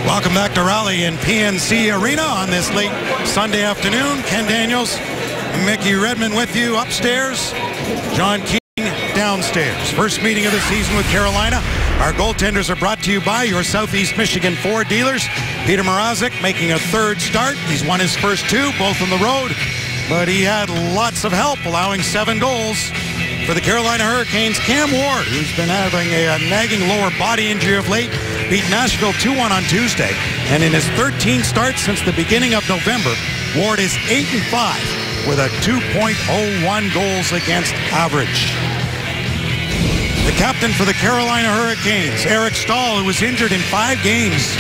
Welcome back to Raleigh in PNC Arena on this late Sunday afternoon. Ken Daniels, Mickey Redmond with you upstairs. John Keating downstairs. First meeting of the season with Carolina. Our goaltenders are brought to you by your Southeast Michigan Ford dealers. Peter Mrazek making a third start. He's won his first two, both on the road, but he had lots of help, allowing 7 goals. For the Carolina Hurricanes, Cam Ward, who's been having a nagging lower body injury of late, beat Nashville 2-1 on Tuesday. And in his 13 starts since the beginning of November, Ward is 8-5 with a 2.01 goals against average. The captain for the Carolina Hurricanes, Eric Staal, who was injured in 5 games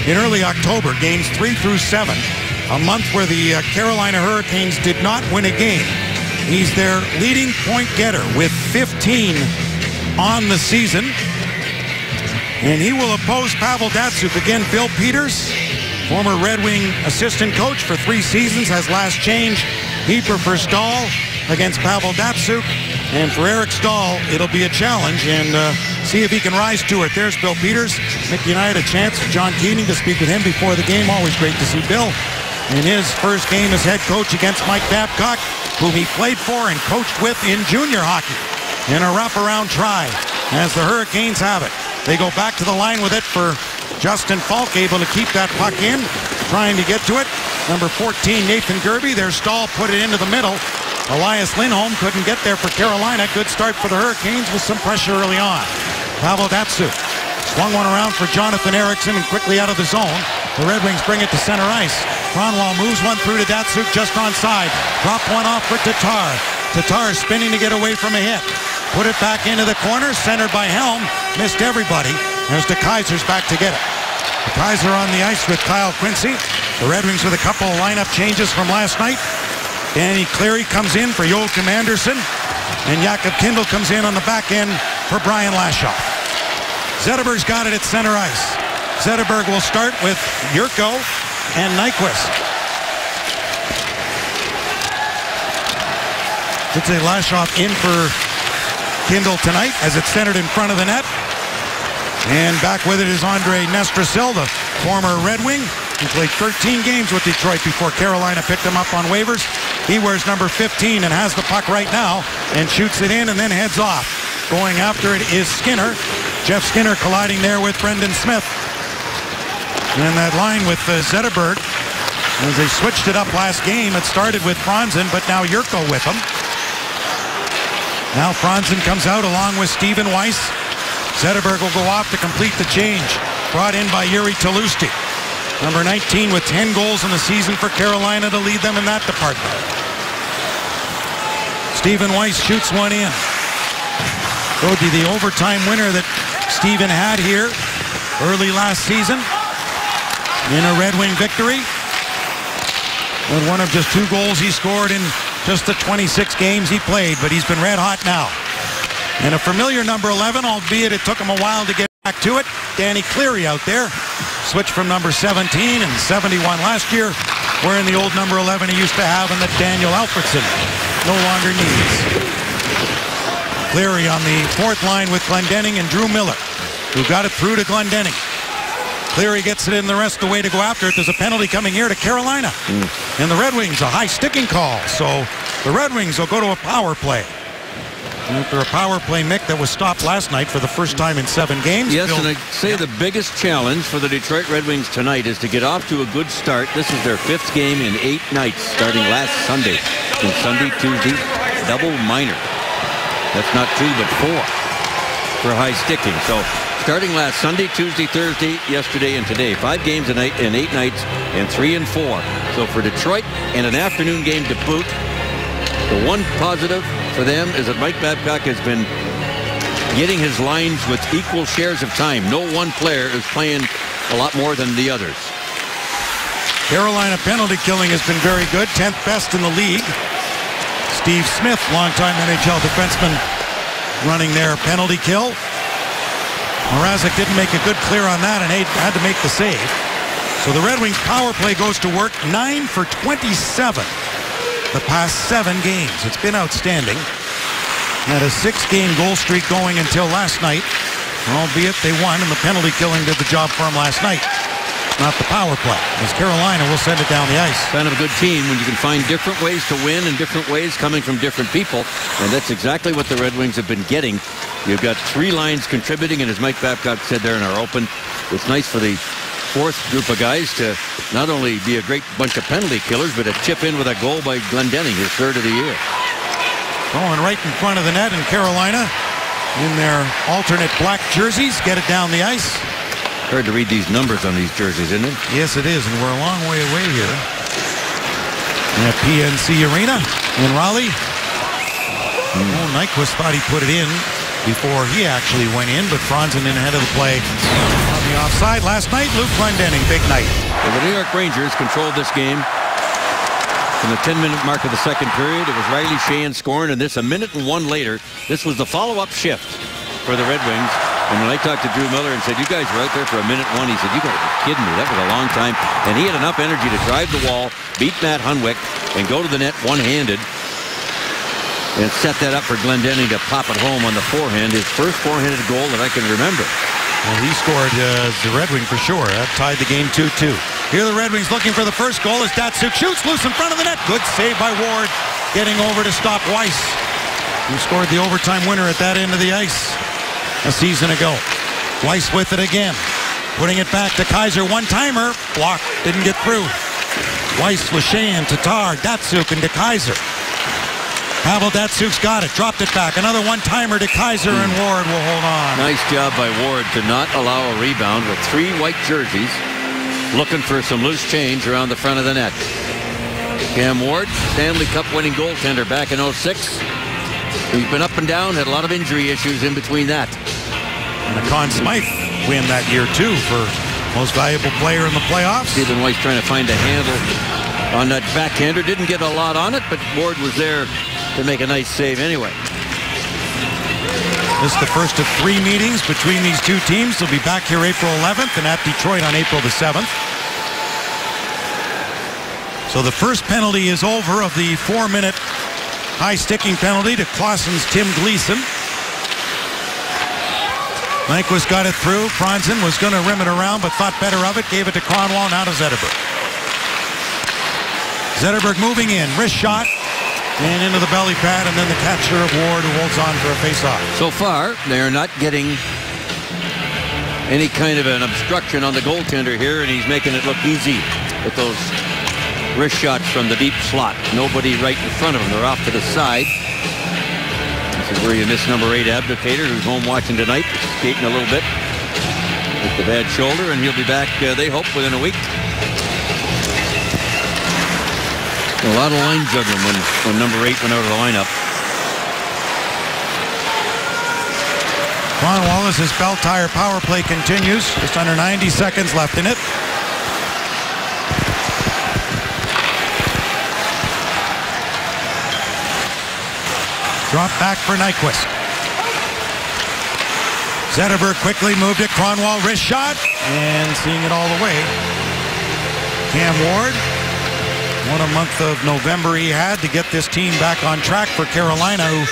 in early October, games 3 through 7, a month where the Carolina Hurricanes did not win a game. He's their leading point getter with 15 on the season. And he will oppose Pavel Datsyuk. Again, Bill Peters, former Red Wing assistant coach for 3 seasons, has last change. He prefers Staal against Pavel Datsyuk. And for Eric Staal, it'll be a challenge, and see if he can rise to it. There's Bill Peters. Mickey and I had a chance, John Keating, to speak with him before the game. Always great to see Bill in his first game as head coach against Mike Babcock, whom he played for and coached with in junior hockey. In a wraparound try, as the Hurricanes have it. They go back to the line with it for Justin Falk, able to keep that puck in, trying to get to it. Number 14, Nathan Gerby. Their Staal put it into the middle. Elias Lindholm couldn't get there for Carolina. Good start for the Hurricanes with some pressure early on. Pavel Datsyuk swung one around for Jonathan Ericsson and quickly out of the zone. The Red Wings bring it to center ice. Kronwall moves one through to Datsyuk just onside. Dropped one off for Tatar. Tatar spinning to get away from a hit. Put it back into the corner, centered by Helm. Missed everybody. There's DeKeyser's back to get it. DeKeyser on the ice with Kyle Quincy. The Red Wings with a couple of lineup changes from last night. Danny Cleary comes in for Joachim Anderson. And Jakob Kindl comes in on the back end for Brian Lashoff. Zetterberg's got it at center ice. Zetterberg will start with Yurko and Nyquist. It's a Lashoff in for Kindl tonight as it's centered in front of the net. And back with it is Andre Nestrasil, the former Red Wing. He played 13 games with Detroit before Carolina picked him up on waivers. He wears number 15 and has the puck right now and shoots it in and then heads off. Going after it is Skinner. Jeff Skinner colliding there with Brendan Smith. And that line with Zetterberg, as they switched it up last game, it started with Franzen, but now Yurko with him. Now Franzen comes out along with Stephen Weiss. Zetterberg will go off to complete the change. Brought in by Yuri Talusti. Number 19 with 10 goals in the season for Carolina to lead them in that department. Stephen Weiss shoots one in. Would be the overtime winner that Stephen had here early last season in a Red Wing victory. And one of just 2 goals he scored in just the 26 games he played, but he's been red hot now. And a familiar number 11, albeit it took him a while to get back to it. Danny Cleary out there. Switched from number 17 and 71 last year, wearing the old number 11 he used to have and that Daniel Alfredson no longer needs. Cleary on the 4th line with Glendening and Drew Miller, who got it through to Glendening. Cleary gets it in the rest of the way to go after it. There's a penalty coming here to Carolina. And the Red Wings, a high sticking call. So the Red Wings will go to a power play. After a power play, Mick, that was stopped last night for the first time in 7 games. Yes, and I'd say the biggest challenge for the Detroit Red Wings tonight is to get off to a good start. This is their 5th game in 8 nights, starting last Sunday. And Sunday, Tuesday, double minor. That's not 2, but 4 for high sticking. So starting last Sunday, Tuesday, Thursday, yesterday, and today. 5 games in 8 nights, and 3 and 4. So for Detroit, and an afternoon game to boot, the one positive for them is that Mike Babcock has been getting his lines with equal shares of time. No one player is playing a lot more than the others. Carolina penalty killing has been very good, 10th best in the league. Steve Smith, longtime NHL defenseman, running their penalty kill. Mrazek didn't make a good clear on that and had to make the save. So the Red Wings power play goes to work, 9 for 27. The past 7 games. It's been outstanding. Had a 6-game goal streak going until last night, albeit they won, and the penalty killing did the job for him last night. not the power play, as Carolina will send it down the ice. Kind of a good team when you can find different ways to win and different ways coming from different people. And that's exactly what the Red Wings have been getting. You've got three lines contributing, and as Mike Babcock said there in our open, it's nice for the fourth group of guys to not only be a great bunch of penalty killers, but to chip in with a goal by Glendening, his third of the year. Going right in front of the net in Carolina in their alternate black jerseys. Get it down the ice. Hard to read these numbers on these jerseys, isn't it? Yes, it is, and we're a long way away here. At PNC Arena in Raleigh. Nyquist thought he put it in before he actually went in, but Franzen in ahead of the play on the offside. Last night, Luke Glendening, big night. Well, the New York Rangers controlled this game from the 10-minute mark of the second period. It was Riley Sheahan scoring, and this a minute and one later, this was the follow-up shift for the Red Wings. And when I talked to Drew Miller and said, you guys were out there for a minute one, he said, you got to be kidding me. That was a long time. And he had enough energy to drive the wall, beat Matt Hunwick, and go to the net one-handed and set that up for Glendening to pop it home on the forehand. His first forehanded goal that I can remember. Well, he scored the Red Wing for sure. That tied the game 2-2. Here the Red Wings looking for the first goal as Datsyuk shoots loose in front of the net. Good save by Ward, getting over to stop Weiss, who scored the overtime winner at that end of the ice a season ago. Weiss with it again, putting it back to Kaiser. One-timer, blocked, didn't get through. Weiss, Sheahan, Tatar, Datsyuk, and to Kaiser. Pavel Datsyuk's got it, dropped it back. Another one-timer to Kaiser, and Ward will hold on. Nice job by Ward to not allow a rebound with three white jerseys, looking for some loose change around the front of the net. Cam Ward, Stanley Cup winning goaltender back in 06. He's been up and down, had a lot of injury issues in between that. And a Conn Smythe win that year, too, for most valuable player in the playoffs. Stephen Weiss trying to find a handle on that backhander. Didn't get a lot on it, but Ward was there to make a nice save anyway. This is the first of three meetings between these two teams. They'll be back here April 11th and at Detroit on April the 7th. So the first penalty is over of the 4-minute high sticking penalty to Clausen's Tim Gleason. Nyquist got it through. Franzen was going to rim it around, but thought better of it. Gave it to Kronwall, now to Zetterberg. Zetterberg moving in. Wrist shot. And into the belly pad, and then the catcher of Ward who holds on for a face-off. So far, they are not getting any kind of an obstruction on the goaltender here, and he's making it look easy with those wrist shots from the deep slot. Nobody right in front of him. They're off to the side. This is where you miss number 8 Abdicator, who's home watching tonight, skating a little bit with the bad shoulder, and he'll be back, they hope, within a week. A lot of line juggling when number 8 went out of the lineup. Ron Wallace's Bell Tire power play continues. Just under 90 seconds left in it. Drop back for Nyquist. Zetterberg quickly moved it. Kronwall wrist shot and seeing it all the way. Cam Ward. What a month of November he had to get this team back on track for Carolina, who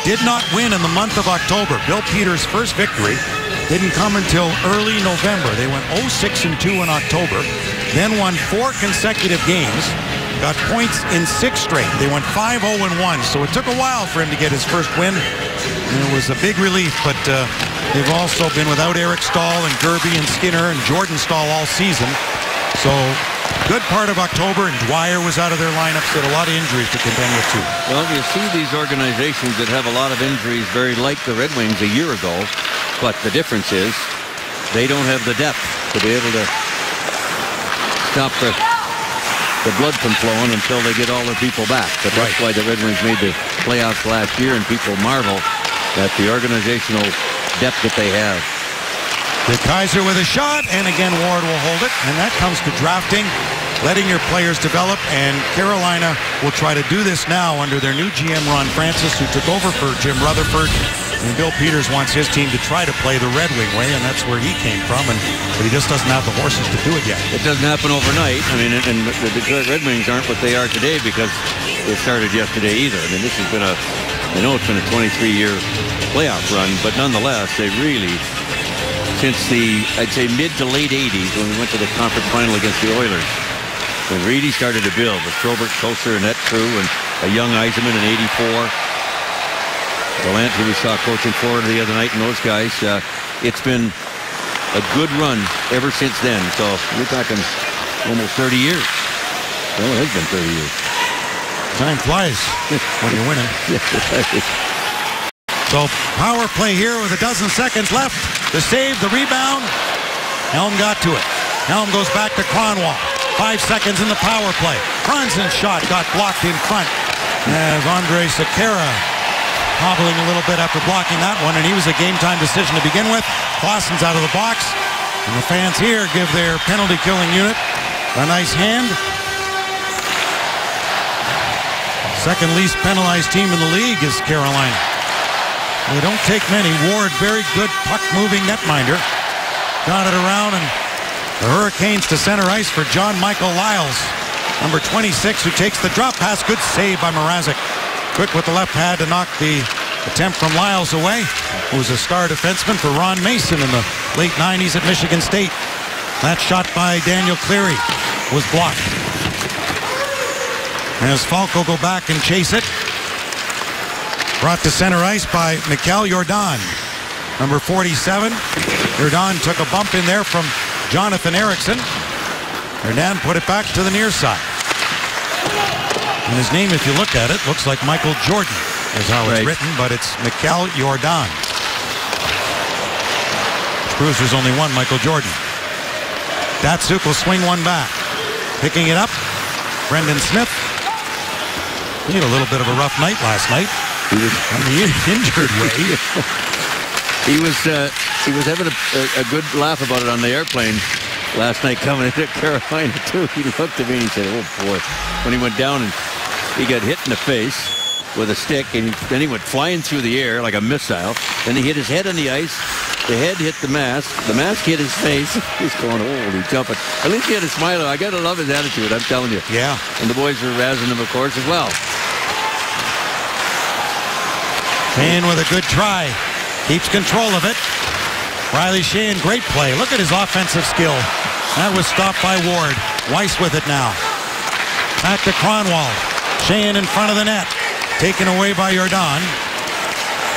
did not win in the month of October. Bill Peters' first victory didn't come until early November. They went 0-6-2 in October, then won 4 consecutive games, got points in 6 straight. They went 5-0-1, so it took a while for him to get his first win, and it was a big relief, but they've also been without Eric Stahl and Gerby and Skinner and Jordan Stahl all season. So good part of October, and Dwyer was out of their lineups. They had a lot of injuries to contend with, too. Well, you see these organizations that have a lot of injuries very like the Red Wings a year ago, but the difference is they don't have the depth to be able to stop the blood from flowing until they get all their people back. But that's why the Red Wings made the playoffs last year, and people marvel at the organizational depth that they have. De Kaiser with a shot, and again Ward will hold it, and that comes to drafting, letting your players develop, and Carolina will try to do this now under their new GM Ron Francis, who took over for Jim Rutherford, and Bill Peters wants his team to try to play the Red Wing way, and that's where he came from, but he just doesn't have the horses to do it yet. It doesn't happen overnight. I mean, and the Detroit Red Wings aren't what they are today because they started yesterday either. I mean, this has been I know it's been a 23-year playoff run, but nonetheless, they really since the, I'd say, mid to late 80s when we went to the conference final against the Oilers. When Reedy started to build with Probert, Kosar, and that crew, and a young Yzerman in 84. Gallant, who we saw coaching Florida the other night, and those guys. It's been a good run ever since then. So we're talking almost 30 years. Well, it has been 30 years. Time flies when you're winning. So power play here with a dozen seconds left. The save, the rebound. Helm got to it. Helm goes back to Kronwall. 5 seconds in the power play. Franzen's shot got blocked in front as Andre Sekera hobbling a little bit after blocking that one, and he was a game-time decision to begin with. Clausen's out of the box, and the fans here give their penalty-killing unit a nice hand. Second least penalized team in the league is Carolina. They don't take many. Ward, very good puck-moving netminder. Got it around, and the Hurricanes to center ice for John Michael Lyles, number 26, who takes the drop pass. Good save by Mrazek. Quick with the left pad to knock the attempt from Lyles away, who was a star defenseman for Ron Mason in the late 90s at Michigan State. That shot by Daniel Cleary was blocked. As Falco go back and chase it. Brought to center ice by Mikhail Jordan, number 47. Jordan took a bump in there from Jonathan Eriksson. Jordan put it back to the near side. And his name, if you look at it, looks like Michael Jordan is how it's written, but it's Mikhail Jordan. Which proves there's only one Michael Jordan. Datsuk will swing one back. Picking it up, Brendan Smith. He had a little bit of a rough night last night. He was on the injured way. He was having a good laugh about it on the airplane last night coming into Carolina too. He looked at me and he said, "Oh boy!" When he went down and he got hit in the face with a stick, and then he went flying through the air like a missile. Then he hit his head on the ice. The head hit the mask. The mask hit his face. He's going, holy jumping. At least he had a smile. I got to love his attitude, I'm telling you. Yeah. And the boys were razzing him, of course, as well. Sheahan with a good try. Keeps control of it. Riley Sheahan, great play. Look at his offensive skill. That was stopped by Ward. Weiss with it now. Back to Kronwall. Sheahan in front of the net. Taken away by Jordan.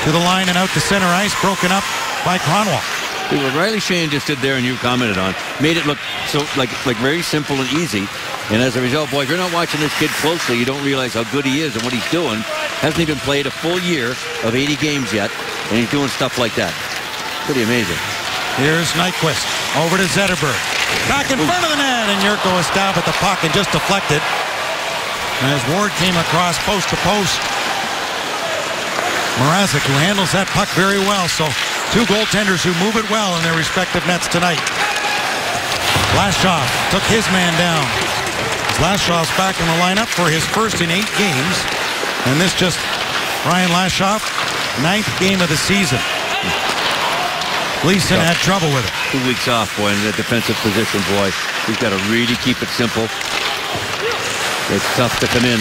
To the line and out to center ice. Broken up by Kronwall. What Riley Sheahan just did there, and you commented on, made it look so like very simple and easy. And as a result, boy, if you're not watching this kid closely, you don't realize how good he is and what he's doing. Hasn't even played a full year of 80 games yet, and he's doing stuff like that. Pretty amazing. Here's Nyquist. Over to Zetterberg. Back in front of the net, and Yurko a stab at the puck and just deflected. As Ward came across post to post. Mrazek, who handles that puck very well. So two goaltenders who move it well in their respective nets tonight. Lashoff took his man down. Lashoff's back in the lineup for his first in 8 games. And this just Ryan Lashoff, 9th game of the season. Gleason had trouble with it. 2 weeks off, boy, in the defensive position, boy. He's got to really keep it simple. It's tough to come in.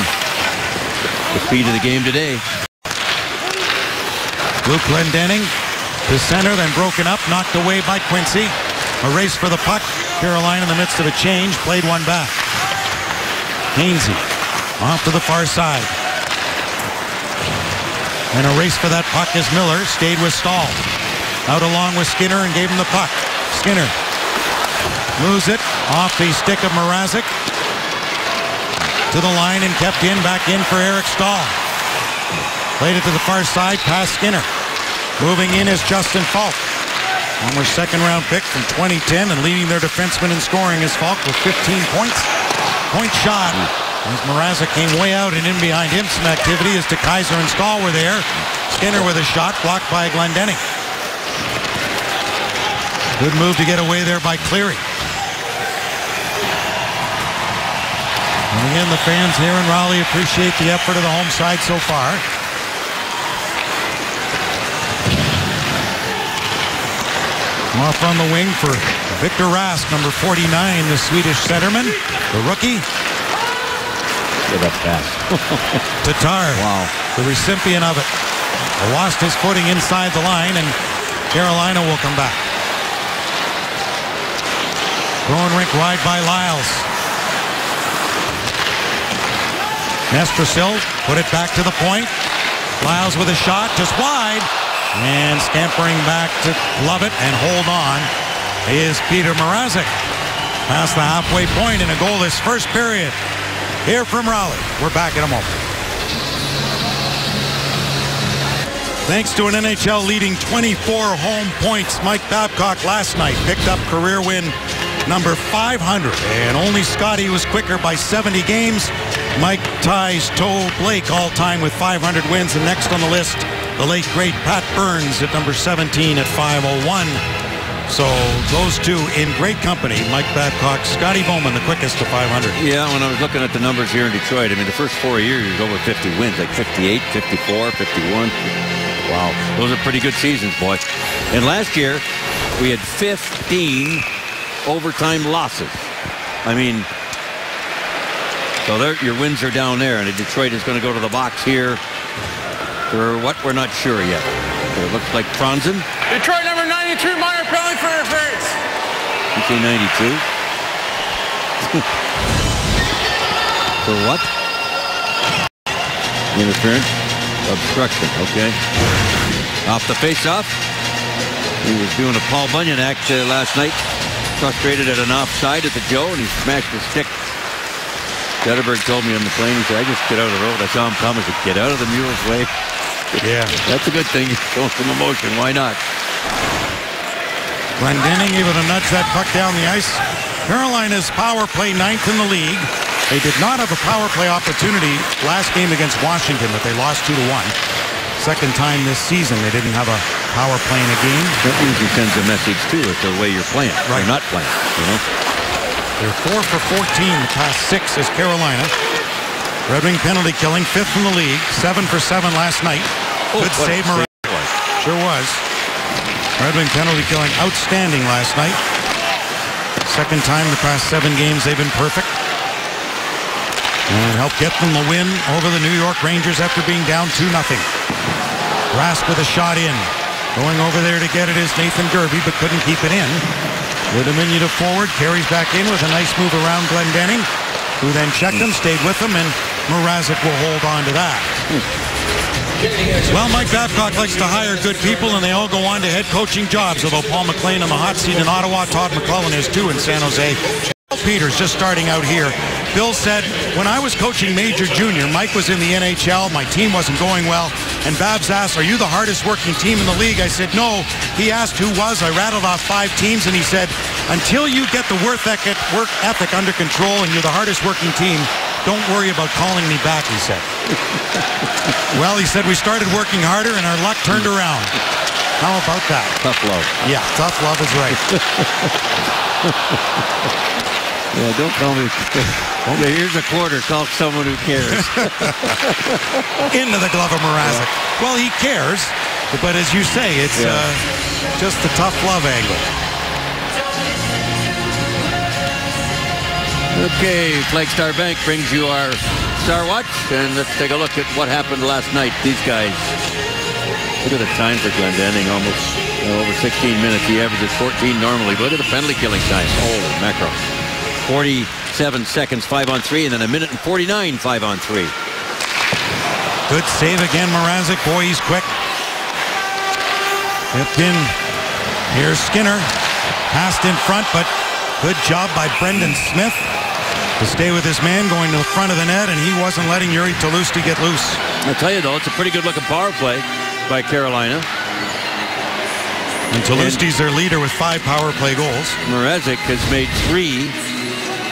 The speed of the game today. Luke Glendening to center, then broken up, knocked away by Quincy. A race for the puck. Carolina in the midst of a change, played one back. Hainsey off to the far side. And a race for that puck as Miller stayed with Stahl. Out along with Skinner and gave him the puck. Skinner moves it off the stick of Mrazek. To the line and kept in, back in for Eric Stahl. Played it to the far side, past Skinner. Moving in is Justin Falk. Former second-round pick from 2010 and leading their defenseman in scoring is Falk with 15 points. Point shot as Mrazek came way out and in behind him. Some activity as DeKaiser and Stahl were there. Skinner with a shot blocked by Glendening. Good move to get away there by Cleary. And again, the fans here in Raleigh appreciate the effort of the home side so far. Off on the wing for Victor Rask, number 49, the Swedish centerman, the rookie. Get up fast. Tatar, wow, the recipient of it. Lost his footing inside the line, and Carolina will come back. Throwing rink wide by Lyles. Nestrasil put it back to the point. Lyles with a shot, just wide. And scampering back to glove it and hold on is Peter Mrazek. Past the halfway point in a goalless first period. Here from Raleigh. We're back in a moment. Thanks to an NHL leading 24 home points, Mike Babcock last night picked up career win number 500. And only Scotty was quicker by 70 games. Mike ties Toe Blake all-time with 500 wins. And next on the list, the late, great Pat Burns at number 17 at 501. So those two in great company. Mike Babcock, Scotty Bowman, the quickest to 500. Yeah, when I was looking at the numbers here in Detroit, I mean, the first 4 years, he was over 50 wins, like 58, 54, 51. Wow, those are pretty good seasons, boy. And last year, we had 15 overtime losses. I mean, so there, your wins are down there, and Detroit is going to go to the box here for what we're not sure yet. So it looks like Franzen. Detroit number 92, minor penalty for interference. You say 92? For what? Interference? Obstruction, okay. Off the face-off. He was doing a Paul Bunyan act last night. Frustrated at an offside at the Joe, and he smashed his stick. Zetterberg told me on the plane, he said, I just get out of the road. I saw him come. I said, get out of the mule's way. Yeah. That's a good thing. Showing some emotion. Why not? Glendening able to nudge that puck down the ice. Carolina's power play 9th in the league. They did not have a power play opportunity last game against Washington, but they lost 2-1. Second time this season they didn't have a power play in a game. That usually sends a message too as to the way you're playing, right? Or not playing, you know. They're 4 for 14. The past 6 is Carolina. Red Wing penalty killing, 5th in the league. 7 for 7 last night. Good save, Mrazek. Sure was. Red Wing penalty killing outstanding last night. Second time the past 7 games they've been perfect. And helped get them the win over the New York Rangers after being down 2-0. Rask with a shot in. Going over there to get it is Nathan Gerby, but couldn't keep it in. The diminutive forward carries back in with a nice move around Glendening, who then checked him, stayed with him, and Mrazek will hold on to that. Well, Mike Babcock likes to hire good people, and they all go on to head coaching jobs, although Paul McLean on the hot seat in Ottawa, Todd McClellan is too in San Jose. Peters just starting out here. Bill said, when I was coaching Major Junior, Mike was in the NHL, my team wasn't going well, and Babs asked, are you the hardest working team in the league? I said, no. He asked who was. I rattled off 5 teams, and he said, until you get the work ethic under control and you're the hardest working team, don't worry about calling me back, he said. Well, he said, we started working harder and our luck turned around. How about that? Tough love. Yeah, tough love is right. Yeah, don't call me. Okay, here's a quarter. Call someone who cares. Into the glove of Mrazek. Yeah. Well, he cares, but as you say, it's just the tough love angle. Okay, Flagstar Bank brings you our Star Watch, and let's take a look at what happened last night. These guys, look at the time for Glendening, almost over 16 minutes. He averages 14 normally. But look at the penalty killing time. Holy mackerel. 47 seconds, 5-on-3, and then 1 minute and 49, 5-on-3. Good save again, Mrazek. Boy, he's quick. Tipped in. Here's Skinner. Passed in front, but good job by Brendan Smith to stay with his man going to the front of the net, and he wasn't letting Jiri Tlusty get loose. I'll tell you, though, it's a pretty good-looking power play by Carolina. And Tolusti's their leader with 5 power play goals. Mrazek has made 3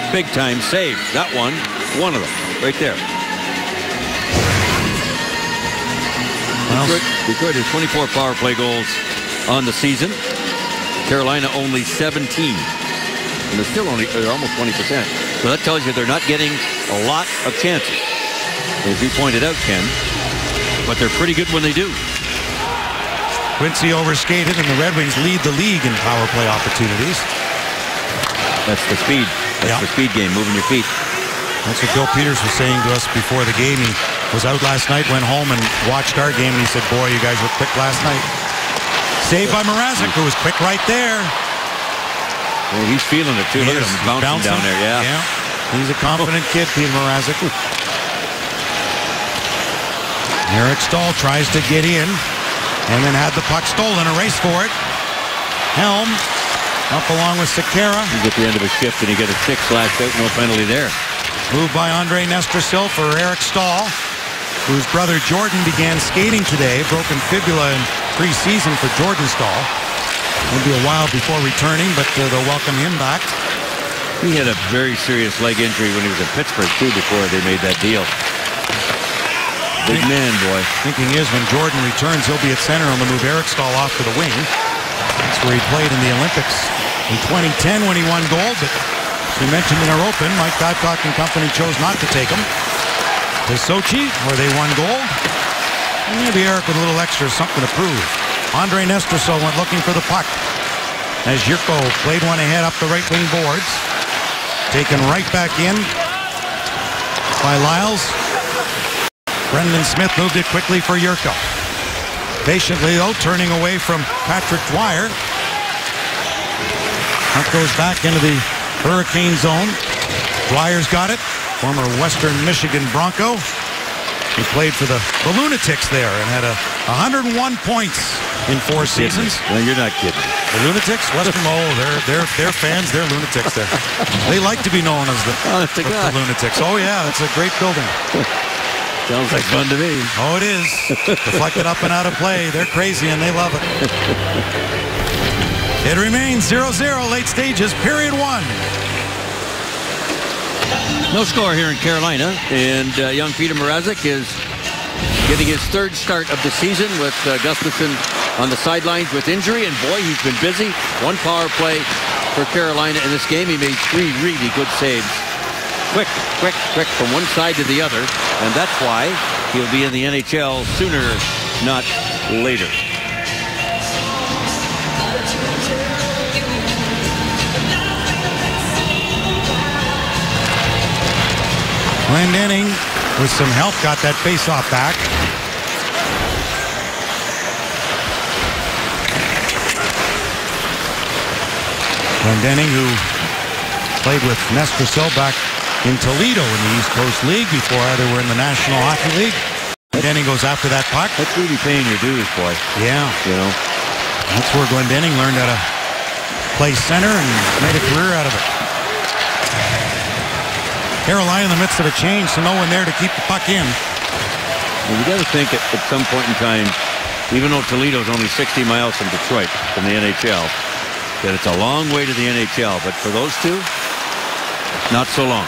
big-time saves. That one of them, right there. Well, Detroit has 24 power play goals on the season. Carolina only 17. And they're almost 20%. So that tells you they're not getting a lot of chances, as you pointed out, Ken. But they're pretty good when they do. Quincy overskated, and the Red Wings lead the league in power play opportunities. That's the speed. That's the speed game, moving your feet. That's what Bill Peters was saying to us before the game. He was out last night, went home and watched our game, and he said, boy, you guys were quick last night. Saved by Mrazek, who was quick right there. Yeah, he's feeling it too. Look at him bouncing down there. Yeah. He's a confident kid, Peter Mrazek. Eric Stahl tries to get in and then had the puck stolen. A race for it. Helm up along with Sekera. He's at the end of a shift and he got a 6 lashed out. No penalty there. Moved by Andre Nestrasil for Eric Stahl, whose brother Jordan began skating today. Broken fibula in preseason for Jordan Stahl. It'll be a while before returning, but they'll welcome him back. He had a very serious leg injury when he was in Pittsburgh, too, before they made that deal. Big man, boy. Thinking is when Jordan returns, he'll be at center on the move Eric Stahl off to the wing. That's where he played in the Olympics in 2010 when he won gold. But as we mentioned in our open, Mike Babcock and company chose not to take him to Sochi, where they won gold. Maybe Eric with a little extra something to prove. Andre Nestrasil went looking for the puck as Yurko played one ahead up the right wing boards. Taken right back in by Lyles. Brendan Smith moved it quickly for Yurko. Patiently, though, turning away from Patrick Dwyer. Puck goes back into the Hurricane zone. Dwyer's got it. Former Western Michigan Bronco. He played for the Lunatics there and had 101 points in 4 seasons. No, you're not kidding. The Lunatics? Western, they're fans. They're Lunatics there. They like to be known as the Lunatics. Oh, yeah, that's a great building. Sounds like fun to me. Oh, it is. Deflected up and out of play. They're crazy and they love it. It remains 0-0, late stages, period 1. No score here in Carolina, and young Peter Mrazek is getting his 3rd start of the season with Gustafsson on the sidelines with injury, and boy, he's been busy. 1 power play for Carolina in this game. He made 3 really good saves. Quick from one side to the other, and that's why he'll be in the NHL sooner, not later. Glendening, with some help, got that face-off back. Glendening, who played with Nestrasil back in Toledo in the East Coast League before either were in the National Hockey League. Glendening goes after that puck. That's really paying your dues, boy. Yeah. You know. That's where Glendening learned how to play center and made a career out of it. Carolina in the midst of a change, so no one there to keep the puck in. Well, you got to think at some point in time, even though Toledo's only 60 miles from Detroit, from the NHL, that it's a long way to the NHL. But for those two, not so long.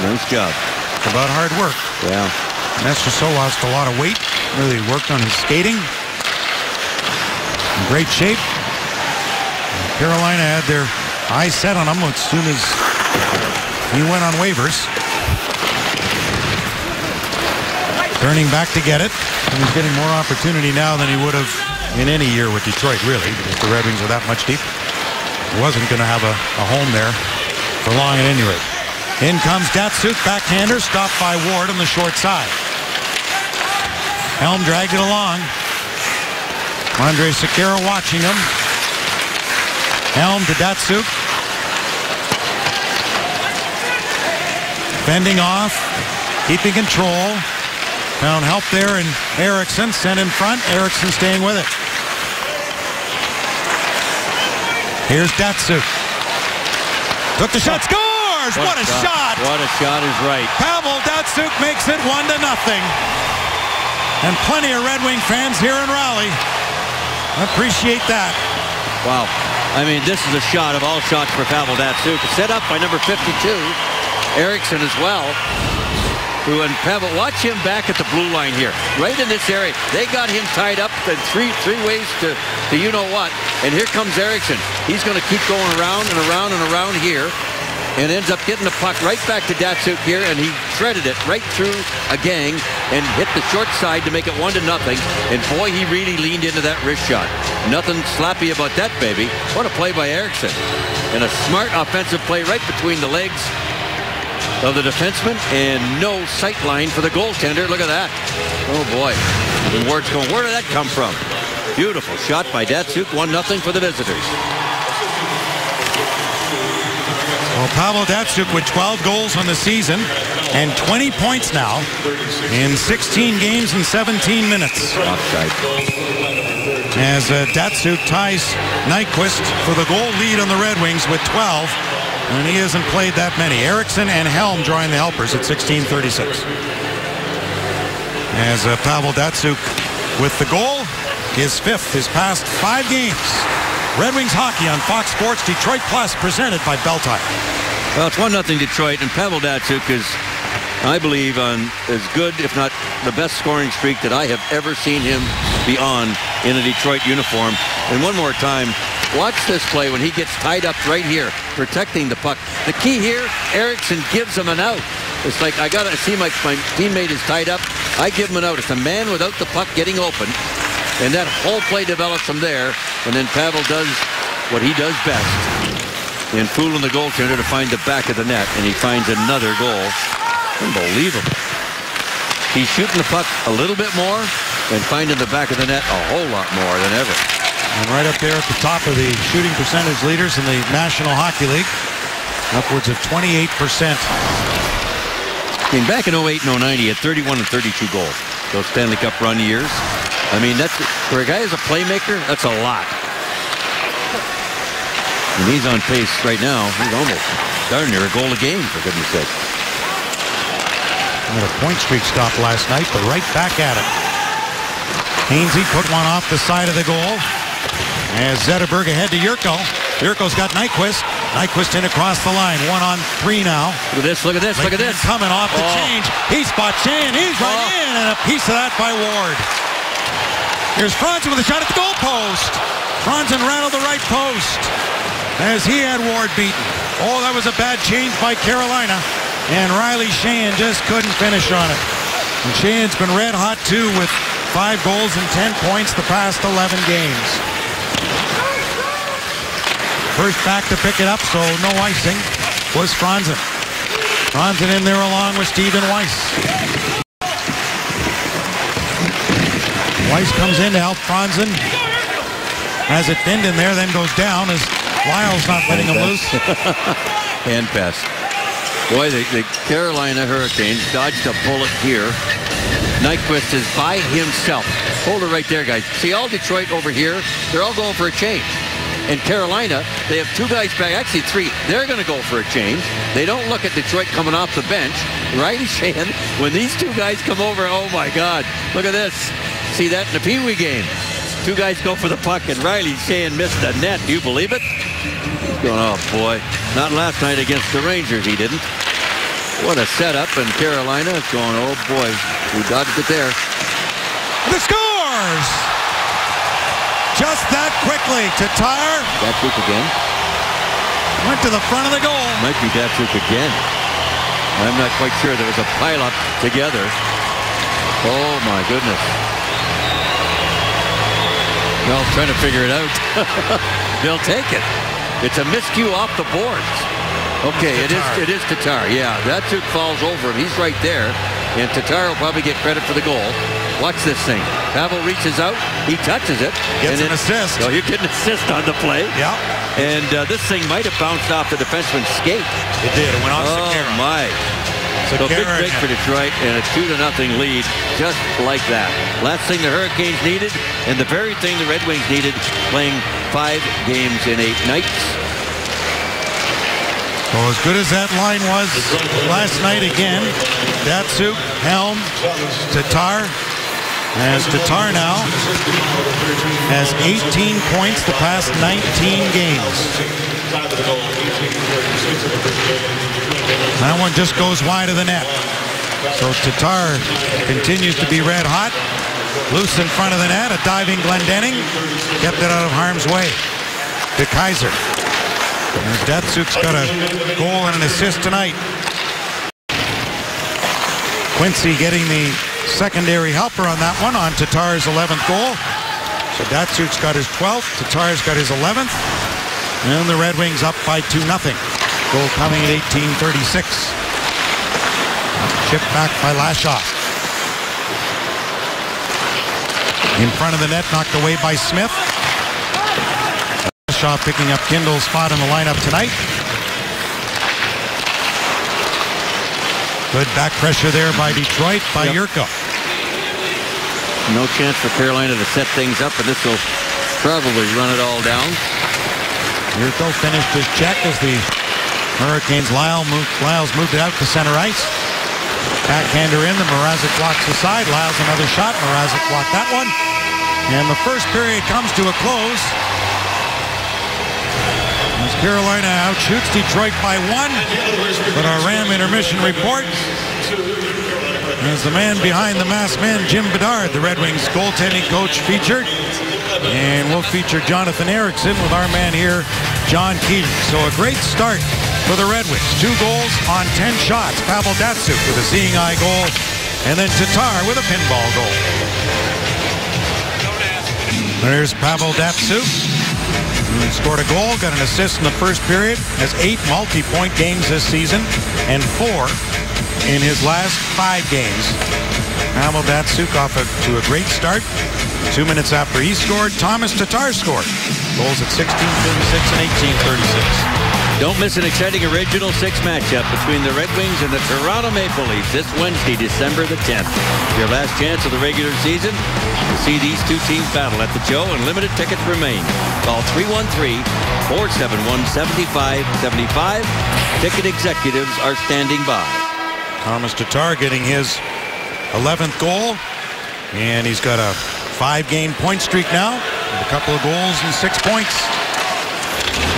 Nice job. It's about hard work. Yeah. Nestrasil lost a lot of weight. Really worked on his skating. In great shape. Carolina had their eyes set on him as soon as he went on waivers. Turning back to get it. And he's getting more opportunity now than he would have in any year with Detroit, really, because the Red Wings are that much deep. He wasn't going to have a home there for long at any rate. In comes Datsuk, backhander, stopped by Ward on the short side. Helm dragged it along. Andre Sekera watching him. Helm to Datsuk. Fending off, keeping control. Found help there, and Eriksson sent in front. Eriksson staying with it. Here's Datsuk. Took the shot, scores! What a shot! What a shot is right. Pavel Datsuk makes it 1-0. And plenty of Red Wing fans here in Raleigh appreciate that. Wow. I mean, this is a shot of all shots for Pavel Datsuk. Set up by number 52, Eriksson as well. And Pavel, watch him back at the blue line here, right in this area. They got him tied up in three ways to you know what. And here comes Eriksson. He's going to keep going around and around and around here, and ends up getting the puck right back to Datsuk here, and he threaded it right through a gang and hit the short side to make it 1-0. And boy, he really leaned into that wrist shot. Nothing sloppy about that, baby. What a play by Eriksson. And a smart offensive play right between the legs of the defenseman, and no sight line for the goaltender. Look at that. Oh boy. And Ward's going, where did that come from? Beautiful shot by Datsuk. 1-0 for the visitors. Well, Pavel Datsyuk with 12 goals on the season and 20 points now in 16 games and 17 minutes. Offside. As Datsyuk ties Nyquist for the goal lead on the Red Wings with 12, and he hasn't played that many. Eriksson and Helm join the helpers at 16:36. As Pavel Datsyuk with the goal, his fifth his past 5 games. Red Wings hockey on Fox Sports Detroit Plus, presented by Bell Tire. Well, it's 1-0 Detroit, and Pavel Datsyuk is, I believe, on as good, if not the best scoring streak that I have ever seen him be on in a Detroit uniform. And one more time, watch this play when he gets tied up right here, protecting the puck. The key here, Eriksson gives him an out. It's like, I got to see my teammate is tied up. I give him an out. It's a man without the puck getting open. And that whole play develops from there. And then Pavel does what he does best in fooling the goaltender to find the back of the net. And he finds another goal. Unbelievable. He's shooting the puck a little bit more and finding the back of the net a whole lot more than ever. And right up there at the top of the shooting percentage leaders in the National Hockey League. Upwards of 28%. I mean, back in 08 and 09, he had 31 and 32 goals. Those Stanley Cup run years. I mean, that's, for a guy who's a playmaker, that's a lot. And he's on pace right now. He's almost darn near a goal a game, for goodness sake. Had a point streak stopped last night, but right back at it. Hainsey put one off the side of the goal. As Zetterberg ahead to Yurko. Yurko's got Nyquist. Nyquist in across the line. 1-on-3 now. Look at this, look at this, look at this. Coming off the change. He spots Shan. He's right in, and a piece of that by Ward. Here's Franzen with a shot at the goal post. Franzen rattled the right post as he had Ward beaten. Oh, that was a bad change by Carolina. And Riley Sheahan just couldn't finish on it. And Sheahan's been red hot too with 5 goals and 10 points the past 11 games. First back to pick it up, so no icing, was Franzen. Franzen in there along with Stephen Weiss. Weiss comes in to help Franzen. Has it thinned in there, then goes down as Lyle's not letting him loose. Hand pass. Boy, the Carolina Hurricanes dodged a bullet here. Nyquist is by himself. Hold it right there, guys. See, all Detroit over here, they're all going for a change. In Carolina, they have 2 guys back, actually 3. They're going to go for a change. They don't look at Detroit coming off the bench. Right, Sheahan? When these 2 guys come over, oh my God, look at this. See that in the Pee Wee game. 2 guys go for the puck, and Riley Sheahan missed the net. Do you believe it? Going, oh boy. Not last night against the Rangers, he didn't. What a setup, and Carolina is going, oh boy, we dodged it there. The scores! Just that quickly. Tatar. Datsyuk again. Went to the front of the goal. Might be Datsyuk again. I'm not quite sure. There was a pile-up together. Oh my goodness. Well, trying to figure it out. They'll take it. It's a miscue off the boards. Okay, it is Tatar. Yeah, Datsyuk falls over him. He's right there. And Tatar will probably get credit for the goal. Watch this thing. Pavel reaches out. He touches it. Gets an assist. Oh, you get an assist on the play. Yeah. And this thing might have bounced off the defenseman's skate. It did. It went off Sekera. Oh, my. So big break for Detroit and a 2-0 lead just like that. Last thing the Hurricanes needed and the very thing the Red Wings needed, playing 5 games in 8 nights. Well, as good as that line was last night again, Datsyuk, Helm, Tatar. As Tatar now has 18 points the past 19 games. That one just goes wide of the net. So Tatar continues to be red hot. Loose in front of the net. A diving Glendening kept it out of harm's way to Kaiser. And Datsyuk's got a goal and an assist tonight. Quincy getting the secondary helper on that one on Tatar's 11th goal. So Datsyuk's got his 12th. Tatar's got his 11th. And the Red Wings up by 2-0. Goal coming at 18:36. Chipped back by Lashoff. In front of the net, knocked away by Smith. Lashoff picking up Kindle's spot in the lineup tonight. Good back pressure there by Detroit, by Yurko. No chance for Carolina to set things up, and this will probably run it all down. Yurko finished his check as the Hurricanes' Lyles moved it out to center ice. Backhander in, the Mrazek blocks the side. Lyles another shot. Mrazek blocked that one. And the first period comes to a close. As Carolina outshoots Detroit by 1. But our Ram intermission report is the man behind the masked man, Jim Bedard, the Red Wings goaltending coach, featured. And we'll feature Jonathan Ericsson with our man here, John Keating. So a great start for the Red Wings. 2 goals on 10 shots. Pavel Datsyuk with a seeing eye goal. And then Tatar with a pinball goal. There's Pavel Datsyuk. He scored a goal, got an assist in the first period. Has 8 multi-point games this season and 4 in his last 5 games. Pavel Datsyuk off to a great start. 2 minutes after he scored, Thomas Tatar scored. Goals at 16:36 and 18:36. Don't miss an exciting Original Six matchup between the Red Wings and the Toronto Maple Leafs this Wednesday, December the 10th. Your last chance of the regular season to see these two teams battle at the Joe, and limited tickets remain. Call 313-471-7575. Ticket executives are standing by. Thomas Tatar getting his 11th goal, and he's got a 5-game point streak now, with a couple of goals and 6 points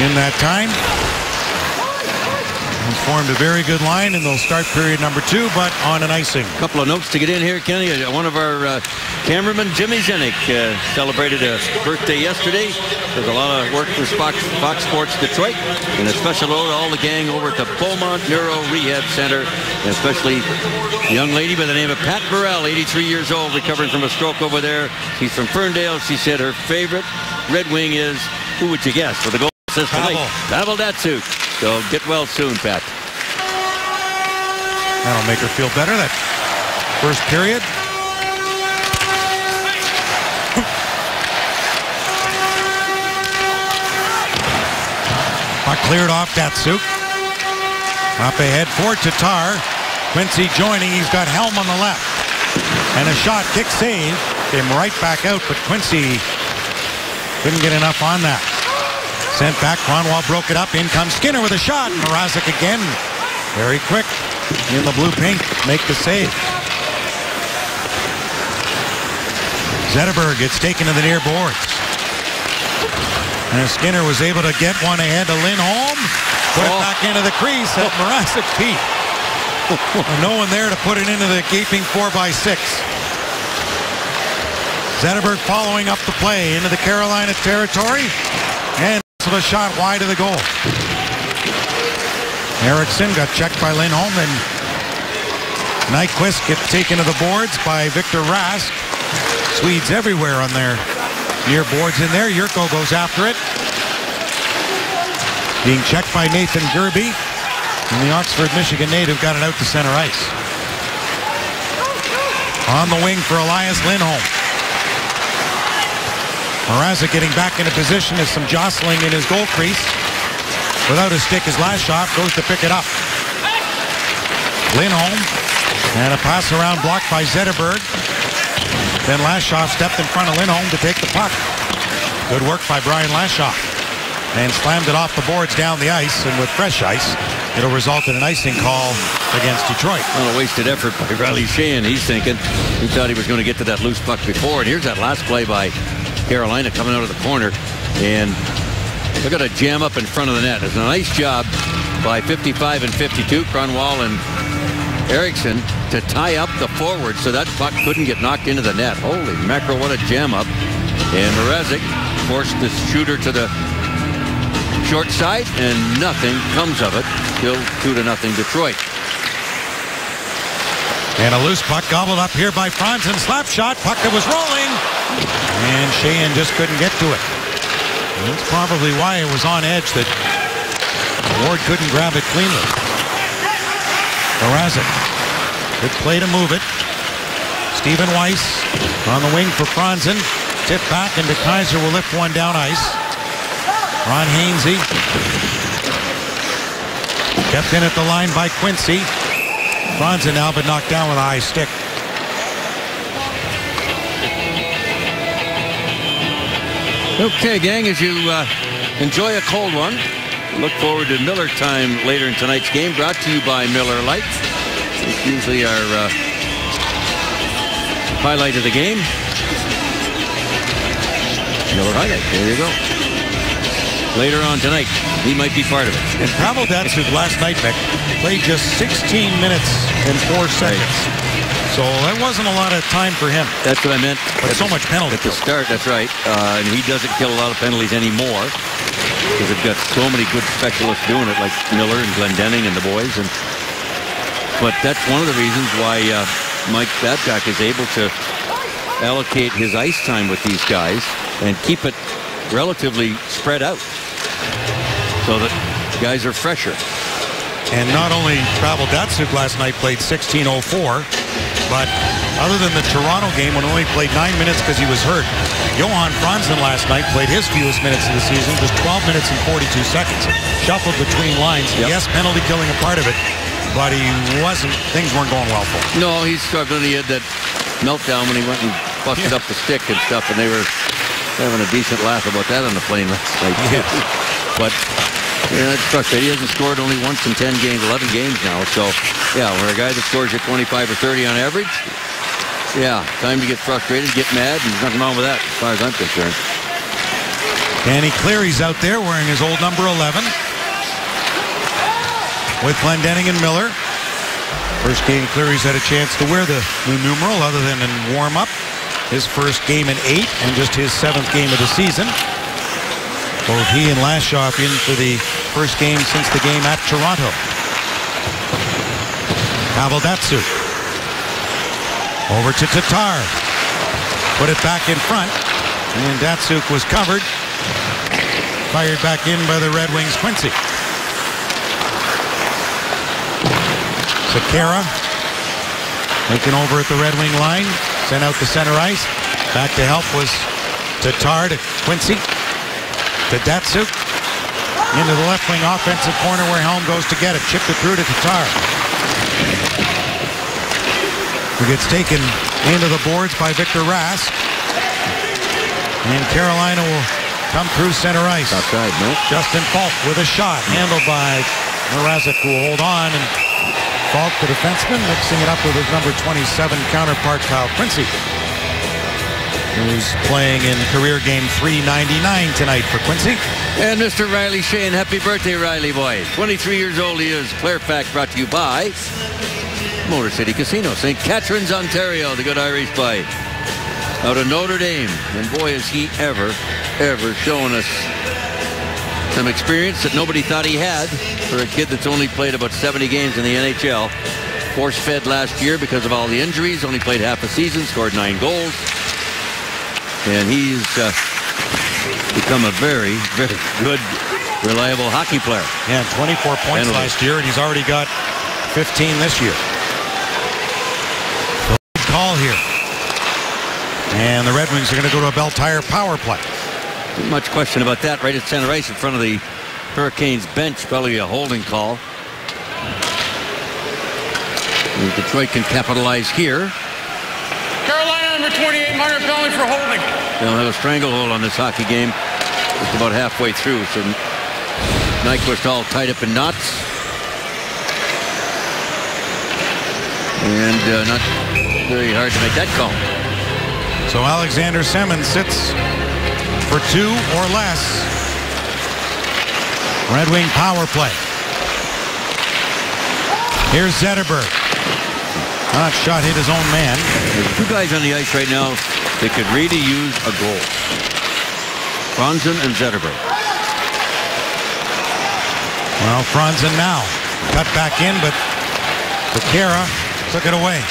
in that time. He's formed a very good line, and they'll start period number 2, but on an icing. A couple of notes to get in here, Kenny. One of our cameramen, Jimmy Zenik, celebrated a birthday yesterday. There's a lot of work for Fox Sports Detroit, and a special note to all the gang over at the Beaumont Neuro Rehab Center, and especially a young lady by the name of Pat Burrell, 83 years old, recovering from a stroke over there. She's from Ferndale. She said her favorite Red Wing is, who would you guess, for the goal assist tonight? Pavel Datsyuk. So get well soon, Pat. That'll make her feel better. That first period. Puck cleared off Datsyuk. Up ahead for Tatar. Quincy joining. He's got Helm on the left. And a shot, kick save. Came right back out, but Quincy couldn't get enough on that. Sent back, Cronwall broke it up. In comes Skinner with a shot. Mrazek again. Very quick in the blue-pink. Make the save. Zetterberg gets taken to the near boards. And Skinner was able to get one ahead to Lindholm. Put it back into the crease at Mrazek Pete. No one there to put it into the gaping 4x6. Zetterberg following up the play into the Carolina territory. And a shot wide of the goal. Ericsson got checked by Lindholm, and Nyquist gets taken to the boards by Victor Rask. Swedes everywhere on their near boards in there. Yurko goes after it. Being checked by Nathan Gerby. And the Oxford, Michigan native got it out to center ice. On the wing for Elias Lindholm. Mrazek getting back into position as some jostling in his goal crease. Without a stick, his last shot goes to pick it up. Lindholm, and a pass around blocked by Zetterberg. Then Lashoff stepped in front of Lindholm to take the puck. Good work by Brian Lashoff. And slammed it off the boards down the ice, and with fresh ice, it'll result in an icing call against Detroit. Well, a wasted effort by Riley Sheahan, he's thinking. He thought he was going to get to that loose puck before, and here's that last play by Carolina coming out of the corner, and they're going to jam up in front of the net. It's a nice job by 55 and 52, Cronwall and Ericsson, to tie up the forward so that puck couldn't get knocked into the net. Holy mackerel, what a jam up. And Mrazek forced the shooter to the short side, and nothing comes of it. Still 2-0 Detroit. And a loose puck gobbled up here by Franzen. Slap shot, puck that was rolling. And Sheahan just couldn't get to it. And that's probably why it was on edge that Ward couldn't grab it cleanly. Mrazek. Good play to move it. Stephen Weiss on the wing for Franzen. Tip back, and DeKaiser will lift one down ice. Ron Hainsey. Kept in at the line by Quincy. Franzen now been knocked down with a high stick. Okay, gang, as you enjoy a cold one, look forward to Miller time later in tonight's game, brought to you by Miller Lite. It's usually our highlight of the game. Miller highlight, there you go. Later on tonight, he might be part of it. And Pavel Datsyuk last night, Mick, played just 16 minutes and 4 seconds. Right. So that wasn't a lot of time for him. That's what I meant. But so much penalty. At the start, that's right. And he doesn't kill a lot of penalties anymore because they've got so many good specialists doing it, like Miller and Glendening and the boys. But that's one of the reasons why Mike Babcock is able to allocate his ice time with these guys and keep it relatively spread out so that guys are fresher. And not only Pavel Datsyuk last night played 16:04, but other than the Toronto game when he only played 9 minutes because he was hurt, Johan Franzen last night played his fewest minutes of the season, just 12 minutes and 42 seconds. Shuffled between lines. Yep. Yes, penalty killing a part of it, but things weren't going well for him. No, he's struggling. He had that meltdown when he went and busted up the stick and stuff, and they were having a decent laugh about that on the plane last night. Yes. But yeah, it's frustrating. He hasn't scored only once in 10 games, 11 games now. So, yeah, when a guy that scores you 25 or 30 on average, yeah, time to get frustrated, get mad, and there's nothing wrong with that as far as I'm concerned. Danny Cleary's out there wearing his old number 11 with Glendening and Miller. First game Cleary's had a chance to wear the new numeral other than in warm-up. His first game in 8 and just his 7th game of the season. Both he and Lashoff in for the first game since the game at Toronto. Pavel Datsyuk. Over to Tatar. Put it back in front. And Datsyuk was covered. Fired back in by the Red Wings' Quincy. Sekera. Taken over at the Red Wing line. Sent out to center ice. Back to help was Tatar to Quincy. To Datsyuk. Into the left wing offensive corner where Helm goes to get it. Chipped it through to Tatar. Who gets taken into the boards by Victor Rask. And Carolina will come through center ice. Outside, no. Justin Falk with a shot. Handled by Mrazek, who will hold on. And Falk, the defenseman, mixing it up with his number 27 counterpart, Kyle Quincy, who's playing in career game 399 tonight for Quincy. And Mr. Riley Shane, happy birthday, Riley boy. 23 years old he is. Player Fact brought to you by Motor City Casino, St. Catharines, Ontario, the good Irish bite. Out of Notre Dame. And boy, has he ever shown us some experience that nobody thought he had for a kid that's only played about 70 games in the NHL. Force-fed last year because of all the injuries. Only played half a season, scored 9 goals. And he's become a very, very good, reliable hockey player. Yeah, 24 points last year, and he's already got 15 this year. So good call here. And the Red Wings are going to go to a Bell Tire power play. Not much question about that. Right at center ice in front of the Hurricanes bench. Probably a holding call. And Detroit can capitalize here. Carolina number 28, minor penalty for holding. They'll have a stranglehold on this hockey game just about halfway through. So Nyquist all tied up in knots. And not very hard to make that call. So Alexander Semin sits for 2 or less. Red Wing power play. Here's Zetterberg. Shot hit his own man. There's 2 guys on the ice right now that could really use a goal. Franzen and Zetterberg. Well, Franzen now. Cut back in, but Sekera took it away.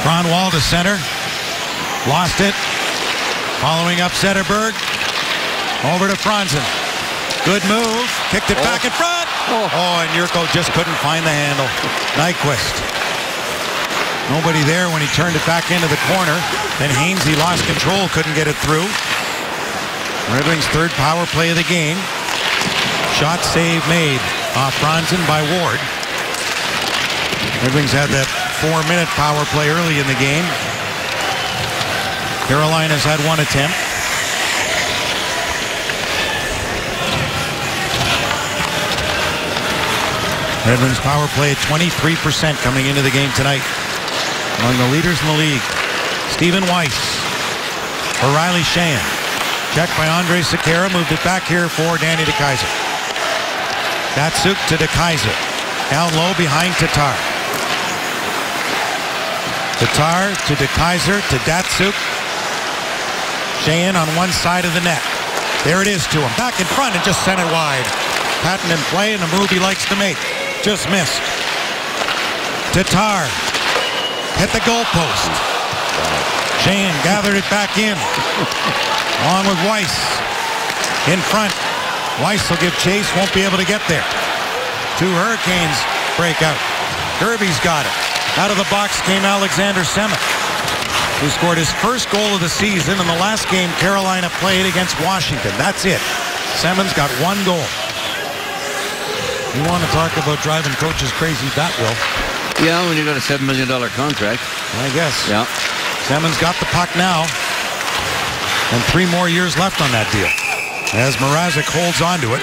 Kronwall to center. Lost it. Following up Zetterberg. Over to Franzen. Good move. Kicked it back in front. And Yurko just couldn't find the handle. Nyquist. Nobody there when he turned it back into the corner. Then Hainsey lost control, couldn't get it through. Red Wings' third power play of the game. Shot save made off Franzen by Ward. Red Wings had that 4-minute power play early in the game. Carolina's had one attempt. Red Wings power play at 23% coming into the game tonight. Among the leaders in the league. Stephen Weiss for Riley Sheahan. Checked by Andre Sekera. Moved it back here for Danny DeKeyser. Datsuk to DeKeyser. Down low behind Tatar. Tatar to DeKeyser to Datsuk. Sheahan on one side of the net. There it is to him. Back in front and just sent it wide. Patton in play and the move he likes to make. Just missed. Tatar hit the goalpost. Sheahan gathered it back in. Along with Weiss. In front. Weiss will give chase. Won't be able to get there. Two Hurricanes break out. Kirby's got it. Out of the box came Alexander Semin, who scored his first goal of the season in the last game Carolina played against Washington. That's it. Semin's got one goal. You want to talk about driving coaches crazy, that will. Yeah, when you got a $7 million contract. I guess. Yeah. Semin's got the puck now. And 3 more years left on that deal. As Mrazek holds on to it.